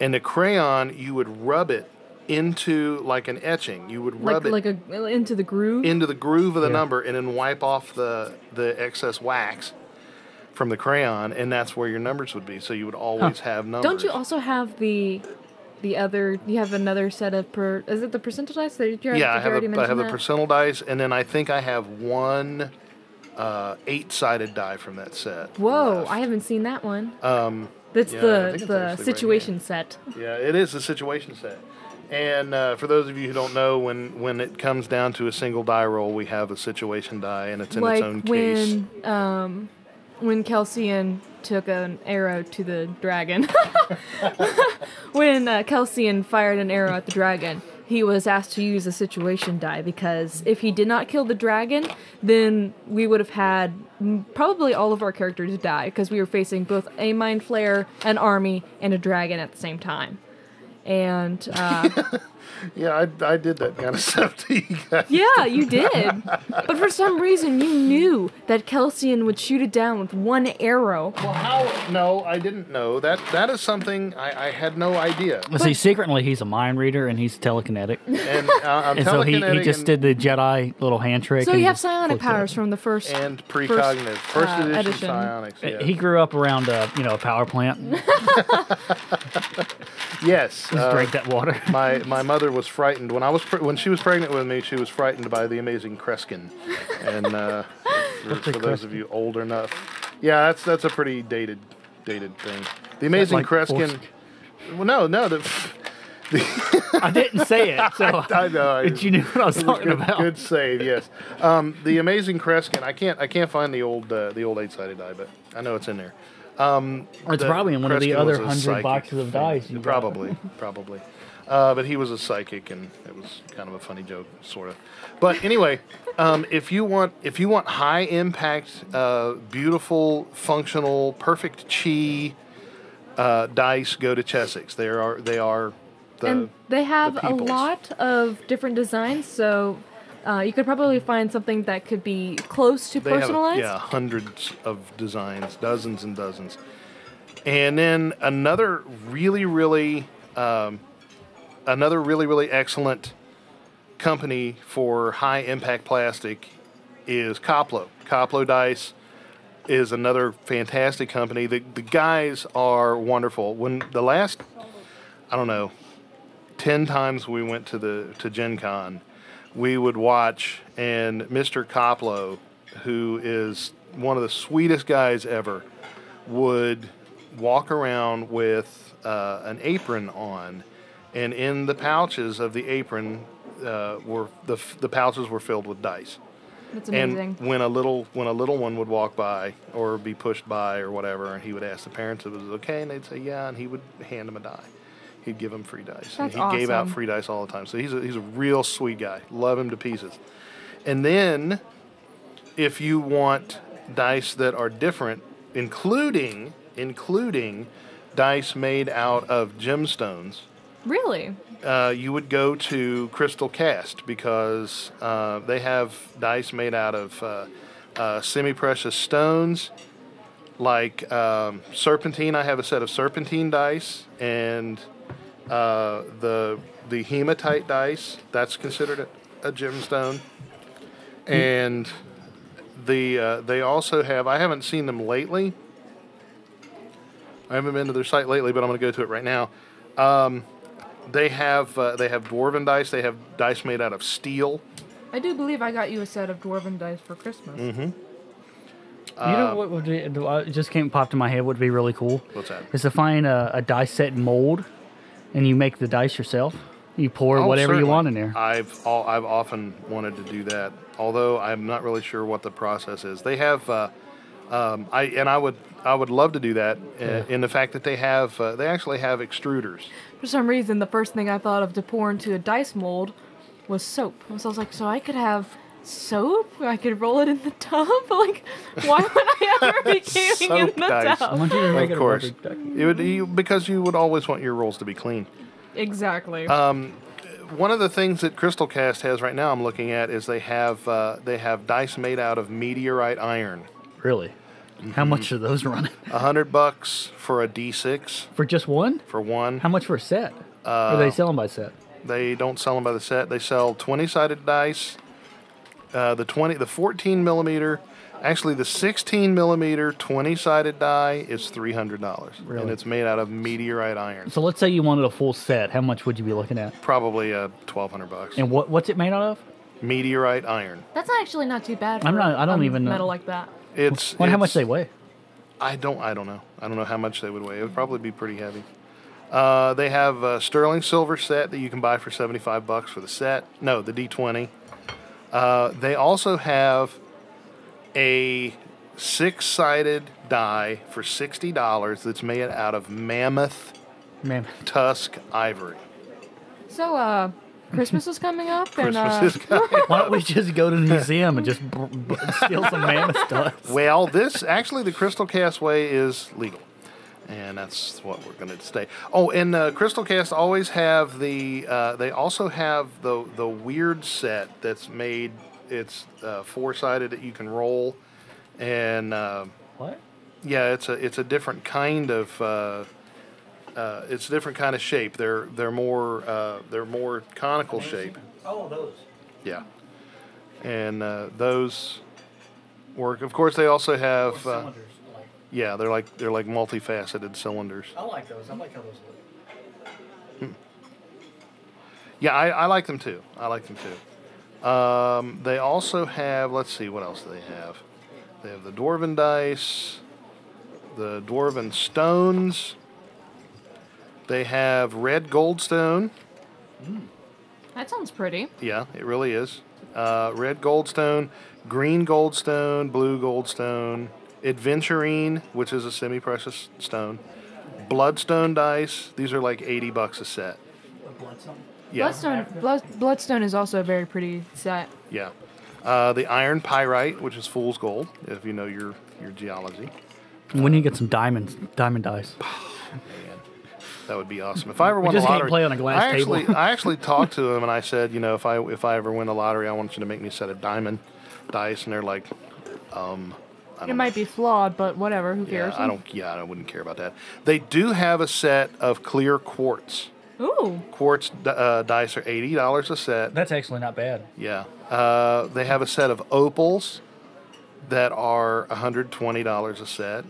And the crayon, you would rub it into like an etching. You would rub into the groove. into the groove of the Yeah. number, and then wipe off the excess wax from the crayon, and that's where your numbers would be. So you would always have numbers. Don't you also have the other? You have another set of is it the percentile dice? Did you Yeah, I have already I mention have the that? percentile dice, and then I think I have one 8-sided die from that set. Whoa, left. I haven't seen that one. yeah, I That's think the it's actually right situation set. Yeah, it is the situation set. And for those of you who don't know, when it comes down to a single die roll, we have a situation die, and it's in its own case. When Kelsian took an arrow to the dragon. When Kelsian fired an arrow at the dragon, he was asked to use a situation die, because if he did not kill the dragon, then we would have had probably all of our characters die, because we were facing both a mind flayer, an army, and a dragon at the same time. And Yeah, I did that kind of stuff to you guys. yeah, you did. But for some reason, you knew that Kelsian would shoot it down with one arrow. Well, how? No, I didn't know. That is something I had no idea. Well, see, secretly he's a mind reader and he's telekinetic. And I'm And so he telekinetic just did the Jedi little hand trick. So and you have just psionic flipped it powers up. from the first. and precognitive. First edition psionics. Yeah. He grew up around a power plant. Yes. Just drank that water. My mother was frightened when she was pregnant with me. She was frightened by the amazing Kreskin, and for those of you old enough, yeah, that's a pretty dated thing. The amazing like Kreskin. Well, no, I didn't say it, so I know. but you knew what I was talking about. Good save, yes. The amazing Kreskin. I can't find the old 8-sided die, but I know it's in there. It's probably in one of the Kreskin other was a 100 psychic boxes of thing. dice. You got. Probably. But he was a psychic, and it was kind of a funny joke, sort of. But anyway, if you want high impact, beautiful, functional, perfect chi dice, go to Chessex. They are. And they have the a peoples. lot of different designs, so you could probably find something that could be close to They have personalized. hundreds of designs, dozens and dozens. And then another really excellent company for high impact plastic is Koplo. Koplo Dice is another fantastic company. The guys are wonderful. When the last, I don't know, 10 times we went to Gen Con, we would watch, and Mr. Koplo, who is one of the sweetest guys ever, would walk around with an apron on, and in the pouches of the apron were the pouches were filled with dice. That's amazing. And when a little one would walk by or be pushed by or whatever, and he would ask the parents if it was okay, and they'd say yeah, and he would hand them a die. He'd give them free dice. That's and he gave out awesome. free dice all the time. So he's a real sweet guy. Love him to pieces. And then if you want dice that are different, including dice made out of gemstones, Really? you would go to Crystal Cast, because they have dice made out of semi-precious stones, like serpentine. I have a set of serpentine dice, and the hematite dice. That's considered a gemstone. And they also have. I haven't seen them lately, I haven't been to their site lately, but I'm going to go to it right now. They have Dwarven dice. They have dice made out of steel. I do believe I got you a set of Dwarven dice for Christmas. Mm-hmm. You know what would be, it just popped in my head would be really cool? What's that? Is to find a dice set mold, and you make the dice yourself. You pour whatever certainly. you want in there. I've often wanted to do that, although I'm not really sure what the process is. They have, I would love to do that in the fact that they actually have extruders. For some reason, the first thing I thought of to pour into a dice mold was soap. So I was like, so I could have soap? I could roll it in the tub? Like, why would I ever be gaming in the dice. tub? Of course. Because you would always want your rolls to be clean. Exactly. One of the things that Crystal Cast has right now I'm looking at is they have dice made out of meteorite iron. Really? How much are those running? $100 for a D6. For just one? For one. How much for a set? Or they sell them by set? They don't sell them by the set. They sell 20-sided dice. The 14 millimeter, actually the 16 millimeter 20-sided die is $300. Really? And it's made out of meteorite iron. So let's say you wanted a full set. How much would you be looking at? Probably $1,200. And what's it made out of? Meteorite iron. That's actually not too bad for I don't even know. metal like that. How much they weigh? I don't know. I don't know how much they would weigh. It would probably be pretty heavy. They have a sterling silver set that you can buy for $75 for the set. No, the D20. They also have a 6-sided die for $60 that's made out of mammoth tusk ivory. So, Christmas is coming up. Christmas is coming. Why don't we just go to the museum and just steal some mammoth stuff? Well, the Crystal Cast way is legal. And that's what we're going to stay. Oh, and Crystal Cast always have they also have the weird set that's made. It's 4-sided that you can roll, and what? Yeah, it's a different kind of shape. They're more conical shape. Oh, those. Yeah, and those work. Of course, they also have. Cylinders. Yeah, they're like multifaceted cylinders. I like those. I like how those look. Yeah, I like them too. They also have, let's see, what else do they have? They have the Dwarven dice, the Dwarven stones. They have red goldstone. That sounds pretty. Yeah, it really is. Red goldstone, green goldstone, blue goldstone, adventurine, which is a semi-precious stone, bloodstone dice. These are like $80 a set. Bloodstone? Yeah. Bloodstone is also a very pretty set. Yeah. The iron pyrite, which is fool's gold, if you know your geology. When you get some diamond dice. Man, that would be awesome. If I ever won the just can't lottery, play on a glass table. I actually talked to them and I said, if I ever win the lottery, I want you to make me a set of diamond dice, and they're like, It might be flawed, but whatever. Who cares? I wouldn't care about that. They do have a set of clear quartz. Ooh. Quartz dice are $80 a set. That's actually not bad. Yeah. They have a set of opals that are $120 a set.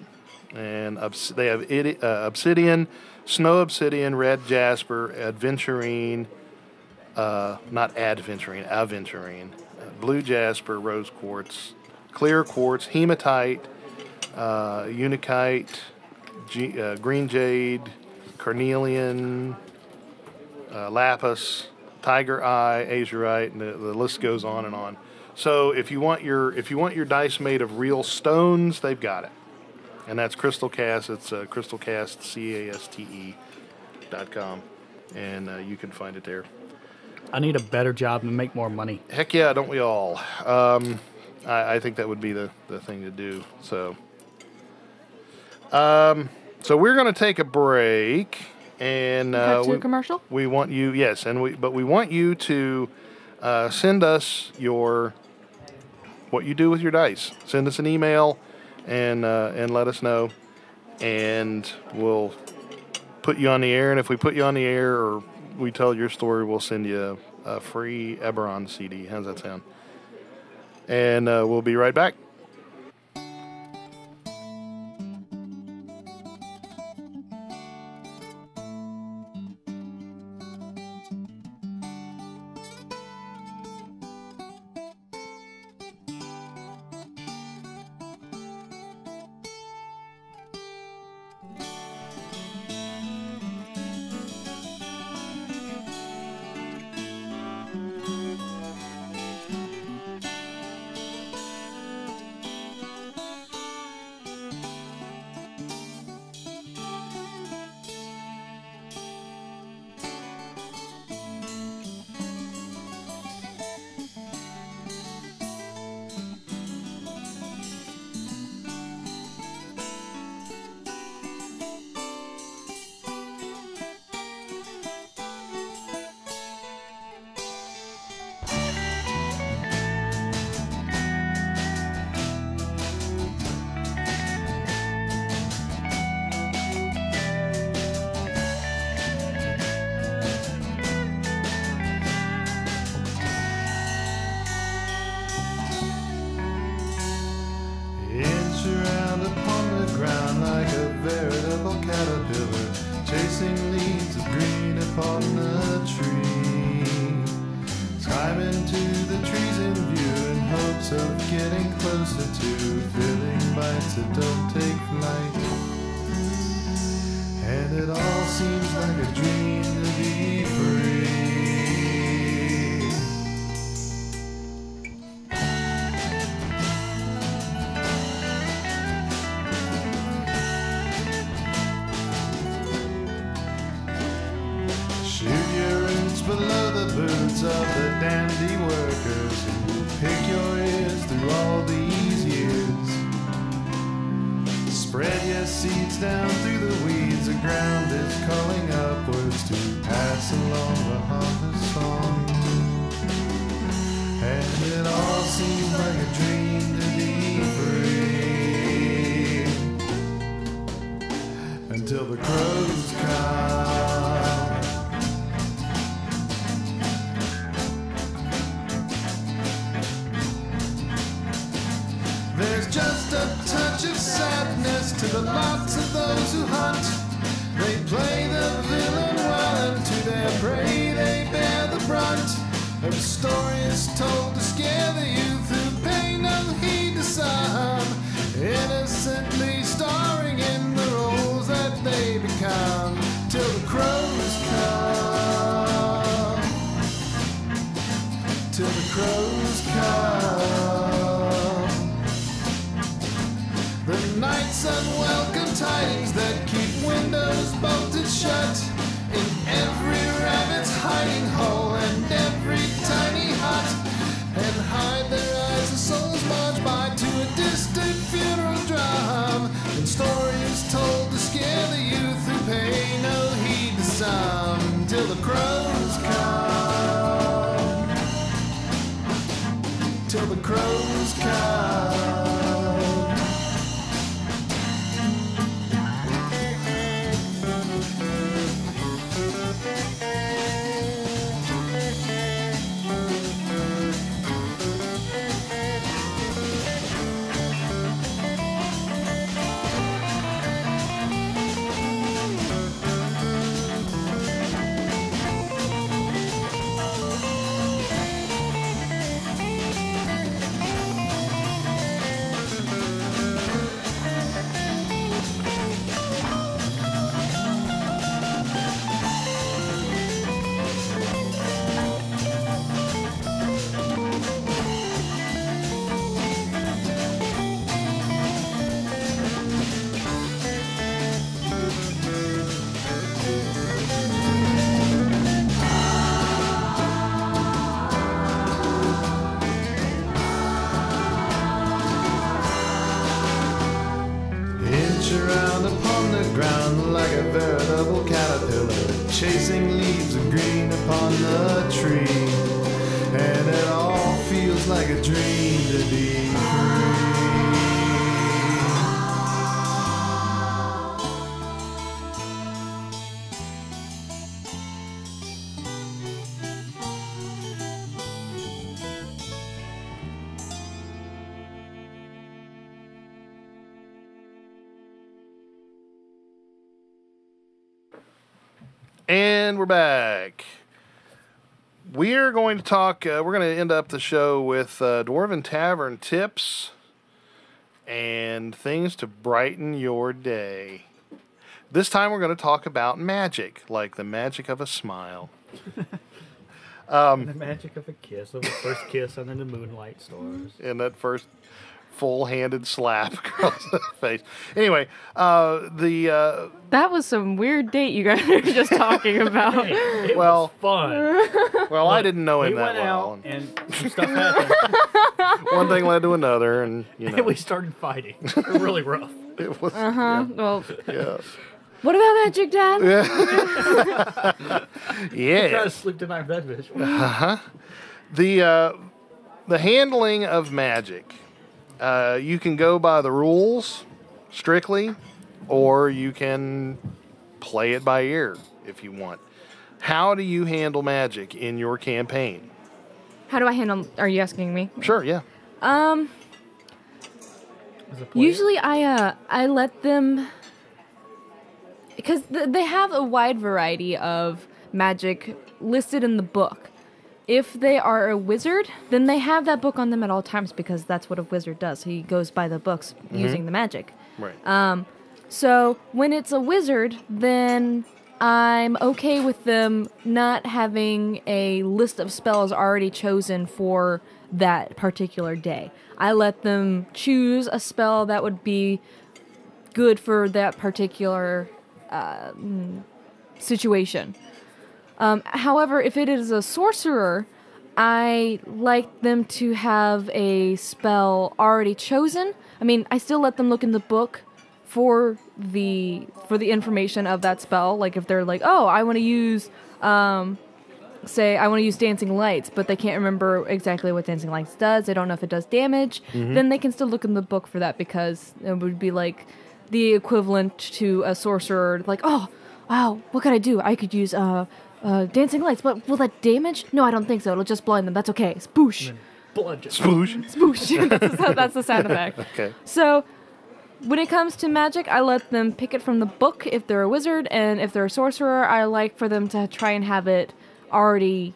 And they have obsidian, snow obsidian, red jasper, aventurine, blue jasper, rose quartz, clear quartz, hematite, unikite, green jade, carnelian, lapis, tiger eye, azurite, and the list goes on and on. So if you want your dice made of real stones, they've got it. And that's Crystal Cast. It's crystalcaste.com, and you can find it there. I need a better job and make more money. Heck yeah, don't we all? I think that would be the thing to do. So we're going to take a break, and Cut to a commercial. We want you, yes, but we want you to send us what you do with your dice. Send us an email and let us know, and we'll put you on the air. And if we put you on the air or we tell your story, we'll send you a free Eberron CD. How's that sound? And we'll be right back. ground like a veritable caterpillar, chasing leaves of green upon the tree. Climb into the trees in view in hopes of getting closer to filling bites that don't take flight. And it all seems like a dream to be free. Shoot your roots below the boots of the dandy workers who pick your ears through all these years. Spread your seeds down through the weeds. The ground is calling upwards to pass along the harvest song. And it all seems like a dream to be free until the crows come. There's just a touch of sadness to the lots of those who hunt. They play the villain well, and to their prey they bear the brunt. Her story is told to scare the youth who pay no heed to some, innocently starring in the roles that they become, till the crows come, till the crows come. The night's unwelcome tidings that keep windows bolted shut, in every rabbit's hiding hole and every tiny hut, and hide their eyes as souls march by to a distant funeral drum, and stories told to scare the youth who pay no heed to some, till the crows come, till the crows come. Around upon the ground like a veritable caterpillar, chasing leaves of green upon the tree, and it all feels like a dream to be free. And we're back. We're going to talk, we're going to end up the show with Dwarven Tavern tips and things to brighten your day. This time we're going to talk about magic, like the magic of a smile. The magic of a kiss, of a first kiss under the moonlight stars. And that first full-handed slap across the face. Anyway, That was some weird date you guys were just talking about. Hey, it Well- was fun. well, Look, I didn't know him we that went well. out and some stuff happened. One thing led to another, and you know, And we started fighting. It was really rough. it was Well, yeah. what about magic, Dad? Yeah. Try to sleep in our bed, bitch. The handling of magic. You can go by the rules strictly, or you can play it by ear if you want. How do you handle magic in your campaign? How do I handle? Are you asking me? Sure, yeah. Is as a player? Usually, I let them, because they have a wide variety of magic listed in the book. If they are a wizard, then they have that book on them at all times because that's what a wizard does. He goes by the books using the magic. Right. So when it's a wizard, then I'm okay with them not having a list of spells already chosen for that particular day. I let them choose a spell that would be good for that particular situation. However, if it is a sorcerer, I like them to have a spell already chosen. I mean, I still let them look in the book for the information of that spell. Like if they're like, oh, I want to use, say, I want to use Dancing Lights, but they can't remember exactly what Dancing Lights does. They don't know if it does damage. Then they can still look in the book for that because it would be like the equivalent to a sorcerer. Like, oh, wow, what could I do? I could use Dancing Lights, but will that damage? No, I don't think so. It'll just blind them. That's okay. Spoosh. Spoosh. Spoosh. That's the sound effect. Okay. So, when it comes to magic, I let them pick it from the book if they're a wizard, and if they're a sorcerer, I like for them to try and have it already,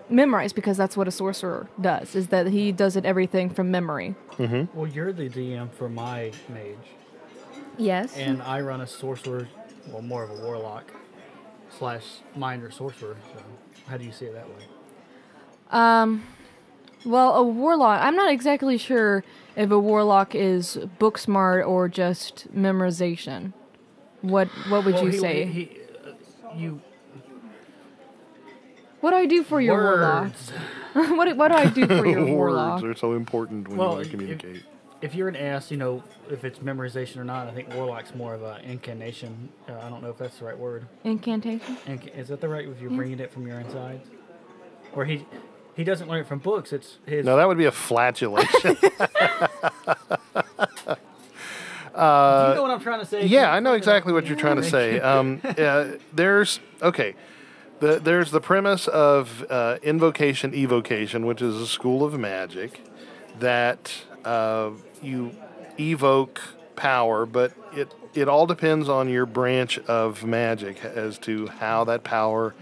memorized, because that's what a sorcerer does, is that he does it everything from memory. Well, you're the DM for my mage, Yes. and I run a sorcerer, well, more of a warlock / minor sorcerer. So, how do you see it that way? Well, a warlock, I'm not exactly sure if a warlock is book smart or just memorization. What would you say? What do I do for your warlock? What do I do for your warlock? Words are so important when you want to communicate. If you're an ass, if it's memorization or not, I think warlock's more of an incantation. I don't know if that's the right word. Incantation? Is that the right if you're bringing it from your insides? Or he doesn't learn it from books. It's his. No, that would be a flatulation. Do you know what I'm trying to say? Yeah, I know exactly what you're trying to say. There's the premise of invocation evocation, which is a school of magic that you evoke power, but it all depends on your branch of magic as to how that power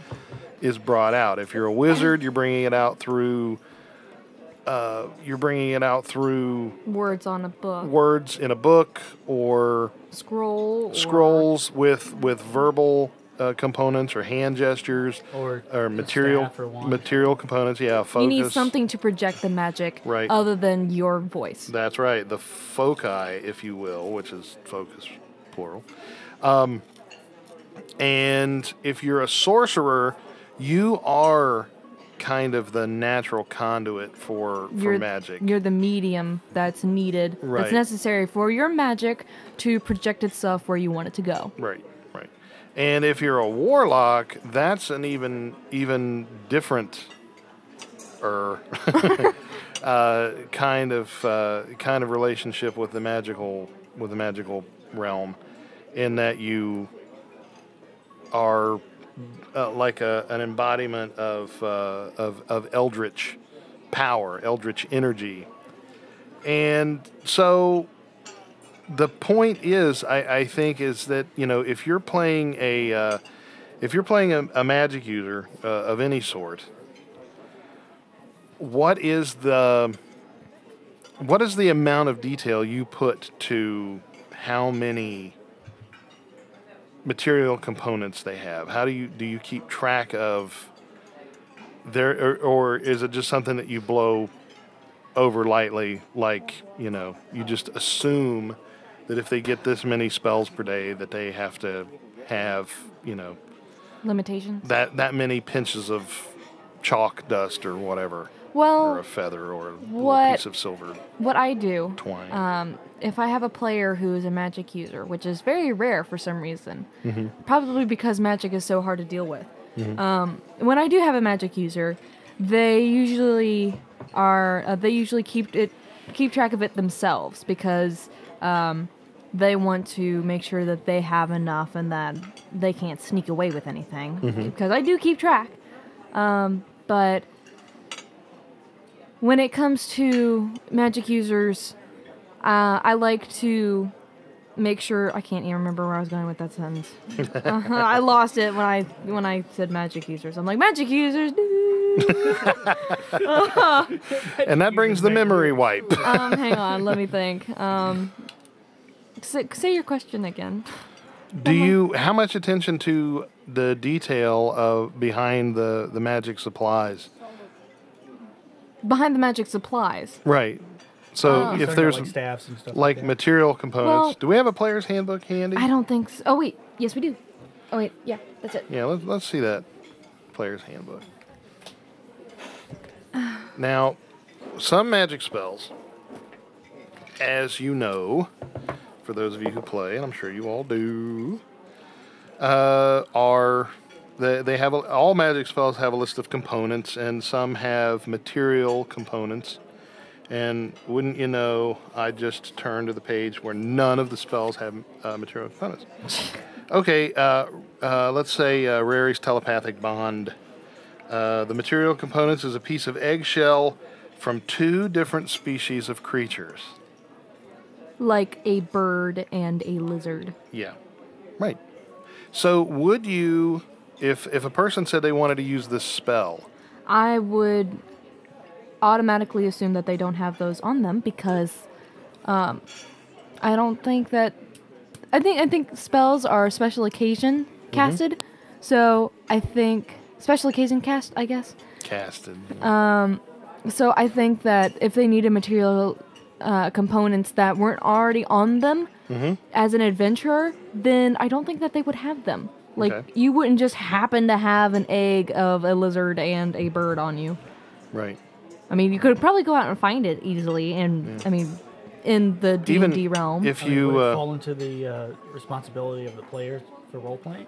is brought out. If you're a wizard, you're bringing it out through Words on a book. words in a book or scrolls with verbal components or hand gestures or material staff or wand. material components. Yeah, focus. You need something to project the magic Right. other than your voice. That's right. The foci, if you will, which is focus, plural. And if you're a sorcerer, you are kind of the natural conduit for magic. You're the medium that's needed, Right. that's necessary for your magic to project itself where you want it to go. Right. And if you're a warlock, that's an even different kind of relationship with the magical realm, in that you are like an embodiment of eldritch power, eldritch energy. And so the point is, I think, is that, if you're playing a magic user of any sort, what is the amount of detail you put to how many material components they have? How do you keep track of or is it just something that you blow over lightly, like, you just assume that if they get this many spells per day that they have to have, Limitations? that many pinches of chalk dust or whatever, Well, or a feather or a little piece of silver what I do, twine. if I have a player who is a magic user, which is very rare for some reason, probably because magic is so hard to deal with. When I do have a magic user, they usually keep track of it themselves, because they want to make sure that they have enough and that they can't sneak away with anything, because I do keep track. But when it comes to magic users, I like to make sure. I can't even remember where I was going with that sentence. I lost it when I said magic users. I'm like, magic users. And that brings the memory wipe. Hang on, let me think. Say your question again. How much attention to the detail of behind the magic supplies? Behind the magic supplies. Right. So if there's like staffs and stuff like that. material components, Well, do we have a player's handbook handy? I don't think so. Oh, wait. Yes, we do. Oh, wait. Yeah, that's it. Yeah, let's see that player's handbook. Now, some magic spells, as you know, for those of you who play, and I'm sure you all do, all magic spells have a list of components, and some have material components. And wouldn't you know, I just turned to the page where none of the spells have material components. Okay, let's say Rary's telepathic bond. The material components is a piece of eggshell from 2 different species of creatures. Like a bird and a lizard. Yeah, right. So would you, if a person said they wanted to use this spell, I would automatically assume that they don't have those on them because I don't think that I think spells are special occasion casted. So I think special occasion cast, I guess. casted? So I think that if they needed material components that weren't already on them as an adventurer, then I don't think that they would have them. Like, Okay. you wouldn't just happen to have an egg of a lizard and a bird on you. Right. I mean, you could probably go out and find it easily, and I mean, in the D&D realm, If I mean, you would it fall into the responsibility of the players for role playing,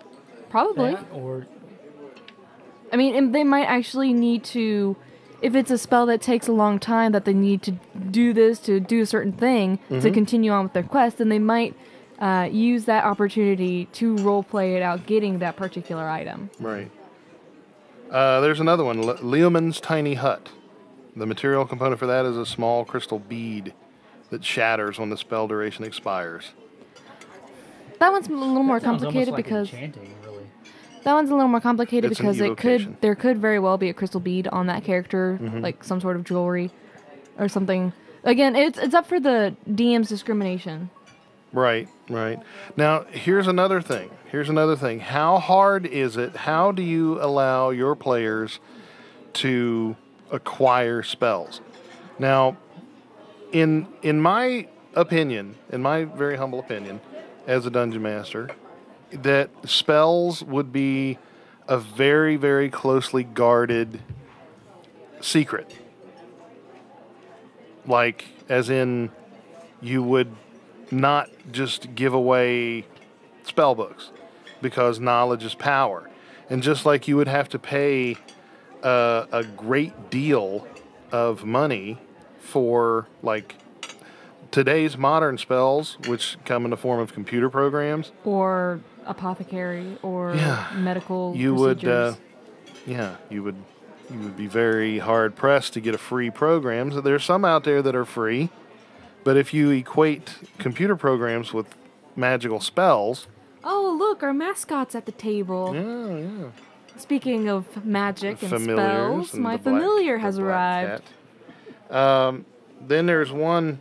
probably. or I mean, and they might actually need to, if it's a spell that takes a long time, that they need to do this to do a certain thing to continue on with their quest, then they might use that opportunity to role play it out, getting that particular item. Right. There's another one, Leoman's Tiny Hut. The material component for that is a small crystal bead that shatters when the spell duration expires. That one's a little more that sounds almost complicated like because enchanting, really. that one's a little more complicated It's an because evocation. there could very well be a crystal bead on that character, like some sort of jewelry or something. Again, it's up for the DM's discrimination. Right, right. Now, here's another thing. How hard is it? How do you allow your players to acquire spells? Now, in my opinion, in my very humble opinion, as a dungeon master, that spells would be a very, very closely guarded secret. Like, as in, you would not just give away spell books because knowledge is power. And just like you would have to pay a great deal of money for, like, today's modern spells, which come in the form of computer programs, Or apothecary or medical you would, procedures. you would be very hard pressed to get a free program. So there's some out there that are free, but if you equate computer programs with magical spells, Oh, look, our mascot's at the table. yeah. Speaking of magic and Familiars spells, and my the black- familiar the has black arrived. cat. Then there's one,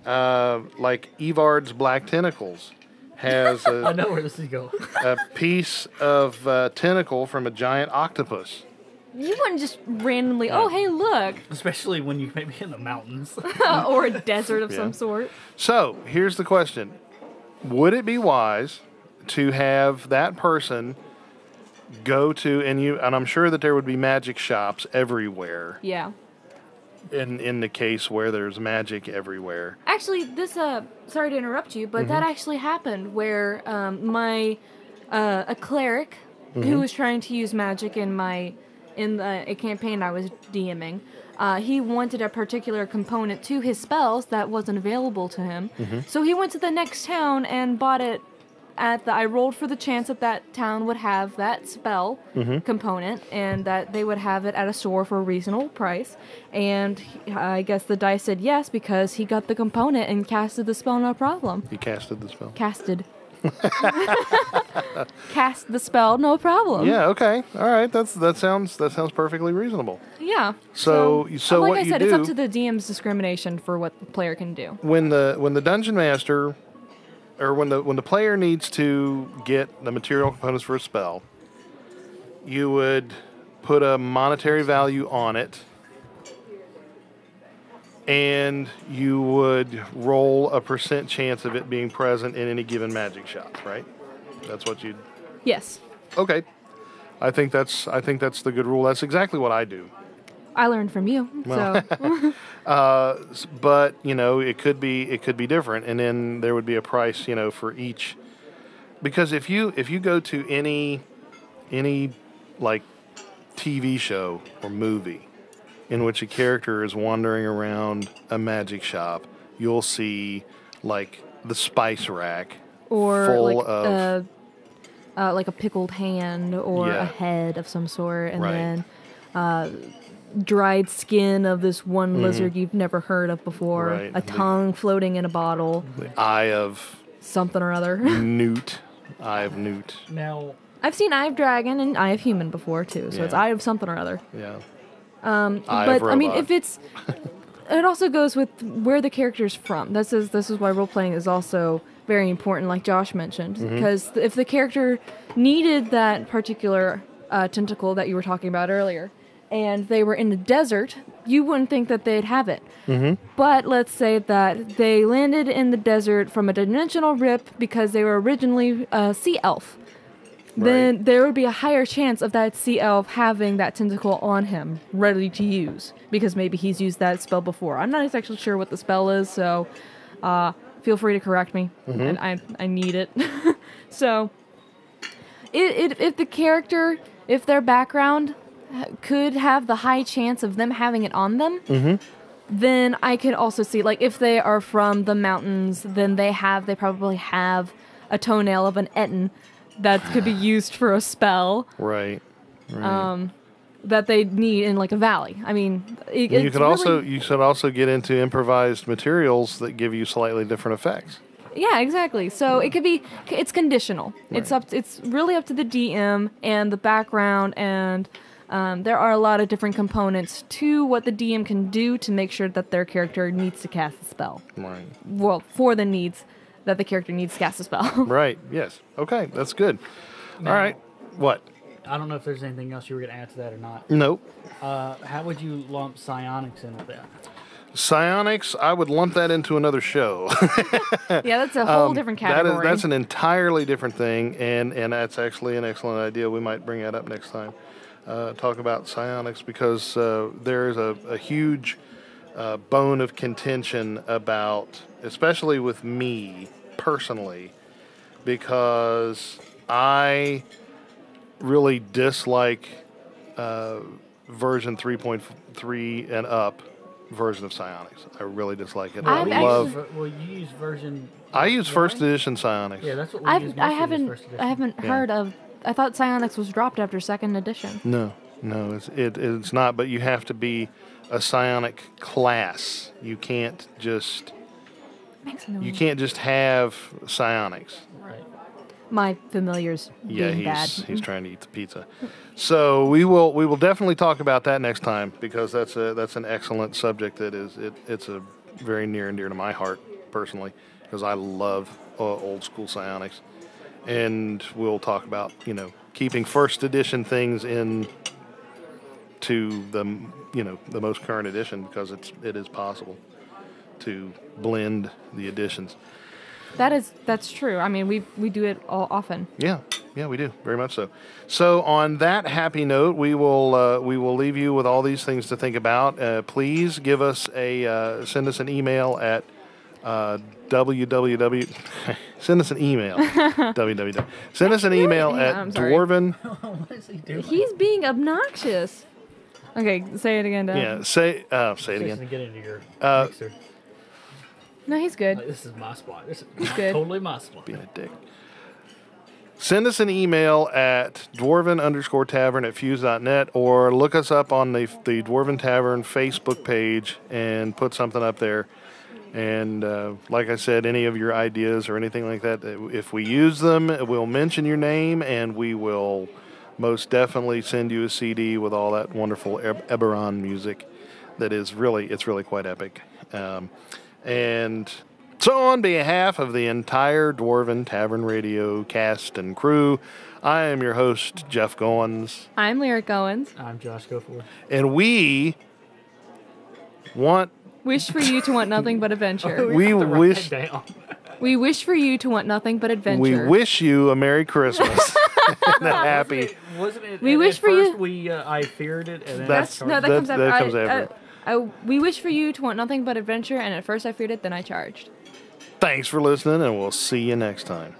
like Evard's Black Tentacles, has I know where this is going. a piece of tentacle from a giant octopus. You wouldn't just randomly, oh, hey, look, Especially when you may be in the mountains. or a desert of some sort. So here's the question: would it be wise to have that person go to and I'm sure that there would be magic shops everywhere Yeah. in the case where there's magic everywhere. Actually, this, sorry to interrupt you, but that actually happened where a cleric who was trying to use magic in a campaign I was DMing, he wanted a particular component to his spells that wasn't available to him. So he went to the next town and bought it I rolled for the chance that that town would have that spell component, and that they would have it at a store for a reasonable price. And I guess the dice said yes because he got the component and casted the spell, no problem. He casted the spell. Casted. Cast the spell, no problem. Yeah. Okay. All right. That sounds perfectly reasonable. Yeah. So like what I said, you it's do up to the DM's discrimination for what the player can do. when the dungeon master, or when the player needs to get the material components for a spell, you would put a monetary value on it, and you would roll a % chance of it being present in any given magic shop, right? That's what you'd... Yes. Okay. I think that's the good rule. That's exactly what I do. I learned from you. Well, So but it could be different, and then there would be a price, for each. Because if you go to any like TV show or movie in which a character is wandering around a magic shop, you'll see like the spice rack or full of like a pickled hand or Yeah. a head of some sort, and Right. then dried skin of this one lizard you've never heard of before, Right. a tongue floating in a bottle, the eye of something or other. newt. Eye of newt. Now, I've seen Eye of Dragon and Eye of Human before too, so it's Yeah. Eye of something or other. Yeah. But Eye of I mean, robot. if it's, it also goes with where the character's from. This is why role playing is also very important, like Josh mentioned, because if the character needed that particular tentacle that you were talking about earlier, and they were in the desert, you wouldn't think that they'd have it. But let's say that they landed in the desert from a dimensional rip because they were originally a sea elf. Then Right. there would be a higher chance of that sea elf having that tentacle on him, ready to use, because maybe he's used that spell before. I'm not exactly sure what the spell is, so feel free to correct me, and I need it. So, if the character, if their background could have the high chance of them having it on them, then I could also see, like, if they are from the mountains, then they probably have a toenail of an Etten that could be used for a spell Right. that they need in like a valley. I mean, You could also get into improvised materials that give you slightly different effects. yeah, exactly. So it's conditional. It's really up to the DM and the background, and there are a lot of different components to what the DM can do to make sure that their character needs to cast a spell. Right. Well, for the needs that the character needs to cast a spell. Right. Yes. Okay. That's good. All right. What? I don't know if there's anything else you were going to add to that or not. Nope. How would you lump psionics in with that? Psionics, I would lump that into another show. Yeah, that's a whole different category. That's an entirely different thing, and that's actually an excellent idea. We might bring that up next time. Talk about psionics, because there's a huge bone of contention about, especially with me personally, because I really dislike version 3.3 and up version of psionics. I really dislike it. I've Well, you use version. I use first one? edition psionics. Yeah, that's what we use. I mostly is haven't first edition. I haven't Yeah. heard of. I thought psionics was dropped after second edition. No, it's not. But you have to be a psionic class. You can't just Makes no have psionics. Right. My familiars Yeah, being bad. he's trying to eat the pizza. So we will definitely talk about that next time, because that's an excellent subject. It's a very near and dear to my heart personally, because I love old school psionics, and we'll talk about keeping first edition things in to the most current edition, because it is possible to blend the editions. That's true. I mean, we do it all often. Yeah, we do, very much so. So on that happy note, we will leave you with all these things to think about. Please give us send us an email at www. Send us an email. www. Send us an email at I'm sorry. Dwarven. What is he doing? He's being obnoxious. Okay, say it again, Dan. Yeah, say it Just again. to get into your Uh, mixer. No, he's good. Like, this is my spot. This is good. totally my spot. Being a dick. send us an email at dwarven_tavern@fuse.net, or look us up on the Dwarven Tavern Facebook page and put something up there. And like I said, any of your ideas or anything like that, if we use them, we'll mention your name, and we will most definitely send you a CD with all that wonderful Eberron music. It's really quite epic. And so on behalf of the entire Dwarven Tavern Radio cast and crew, I am your host, Jeff Goins. I'm Lyric Owens. I'm Josh Goforth. And we wish for you to want nothing but adventure. We wish We wish for you to want nothing but adventure. We wish you a Merry Christmas and a happy. Wasn't it? We wish at for first you. I feared it, and then That's- I No, that charged. comes after. that comes after. We wish for you to want nothing but adventure, and at first I feared it, then I charged. Thanks for listening, and we'll see you next time.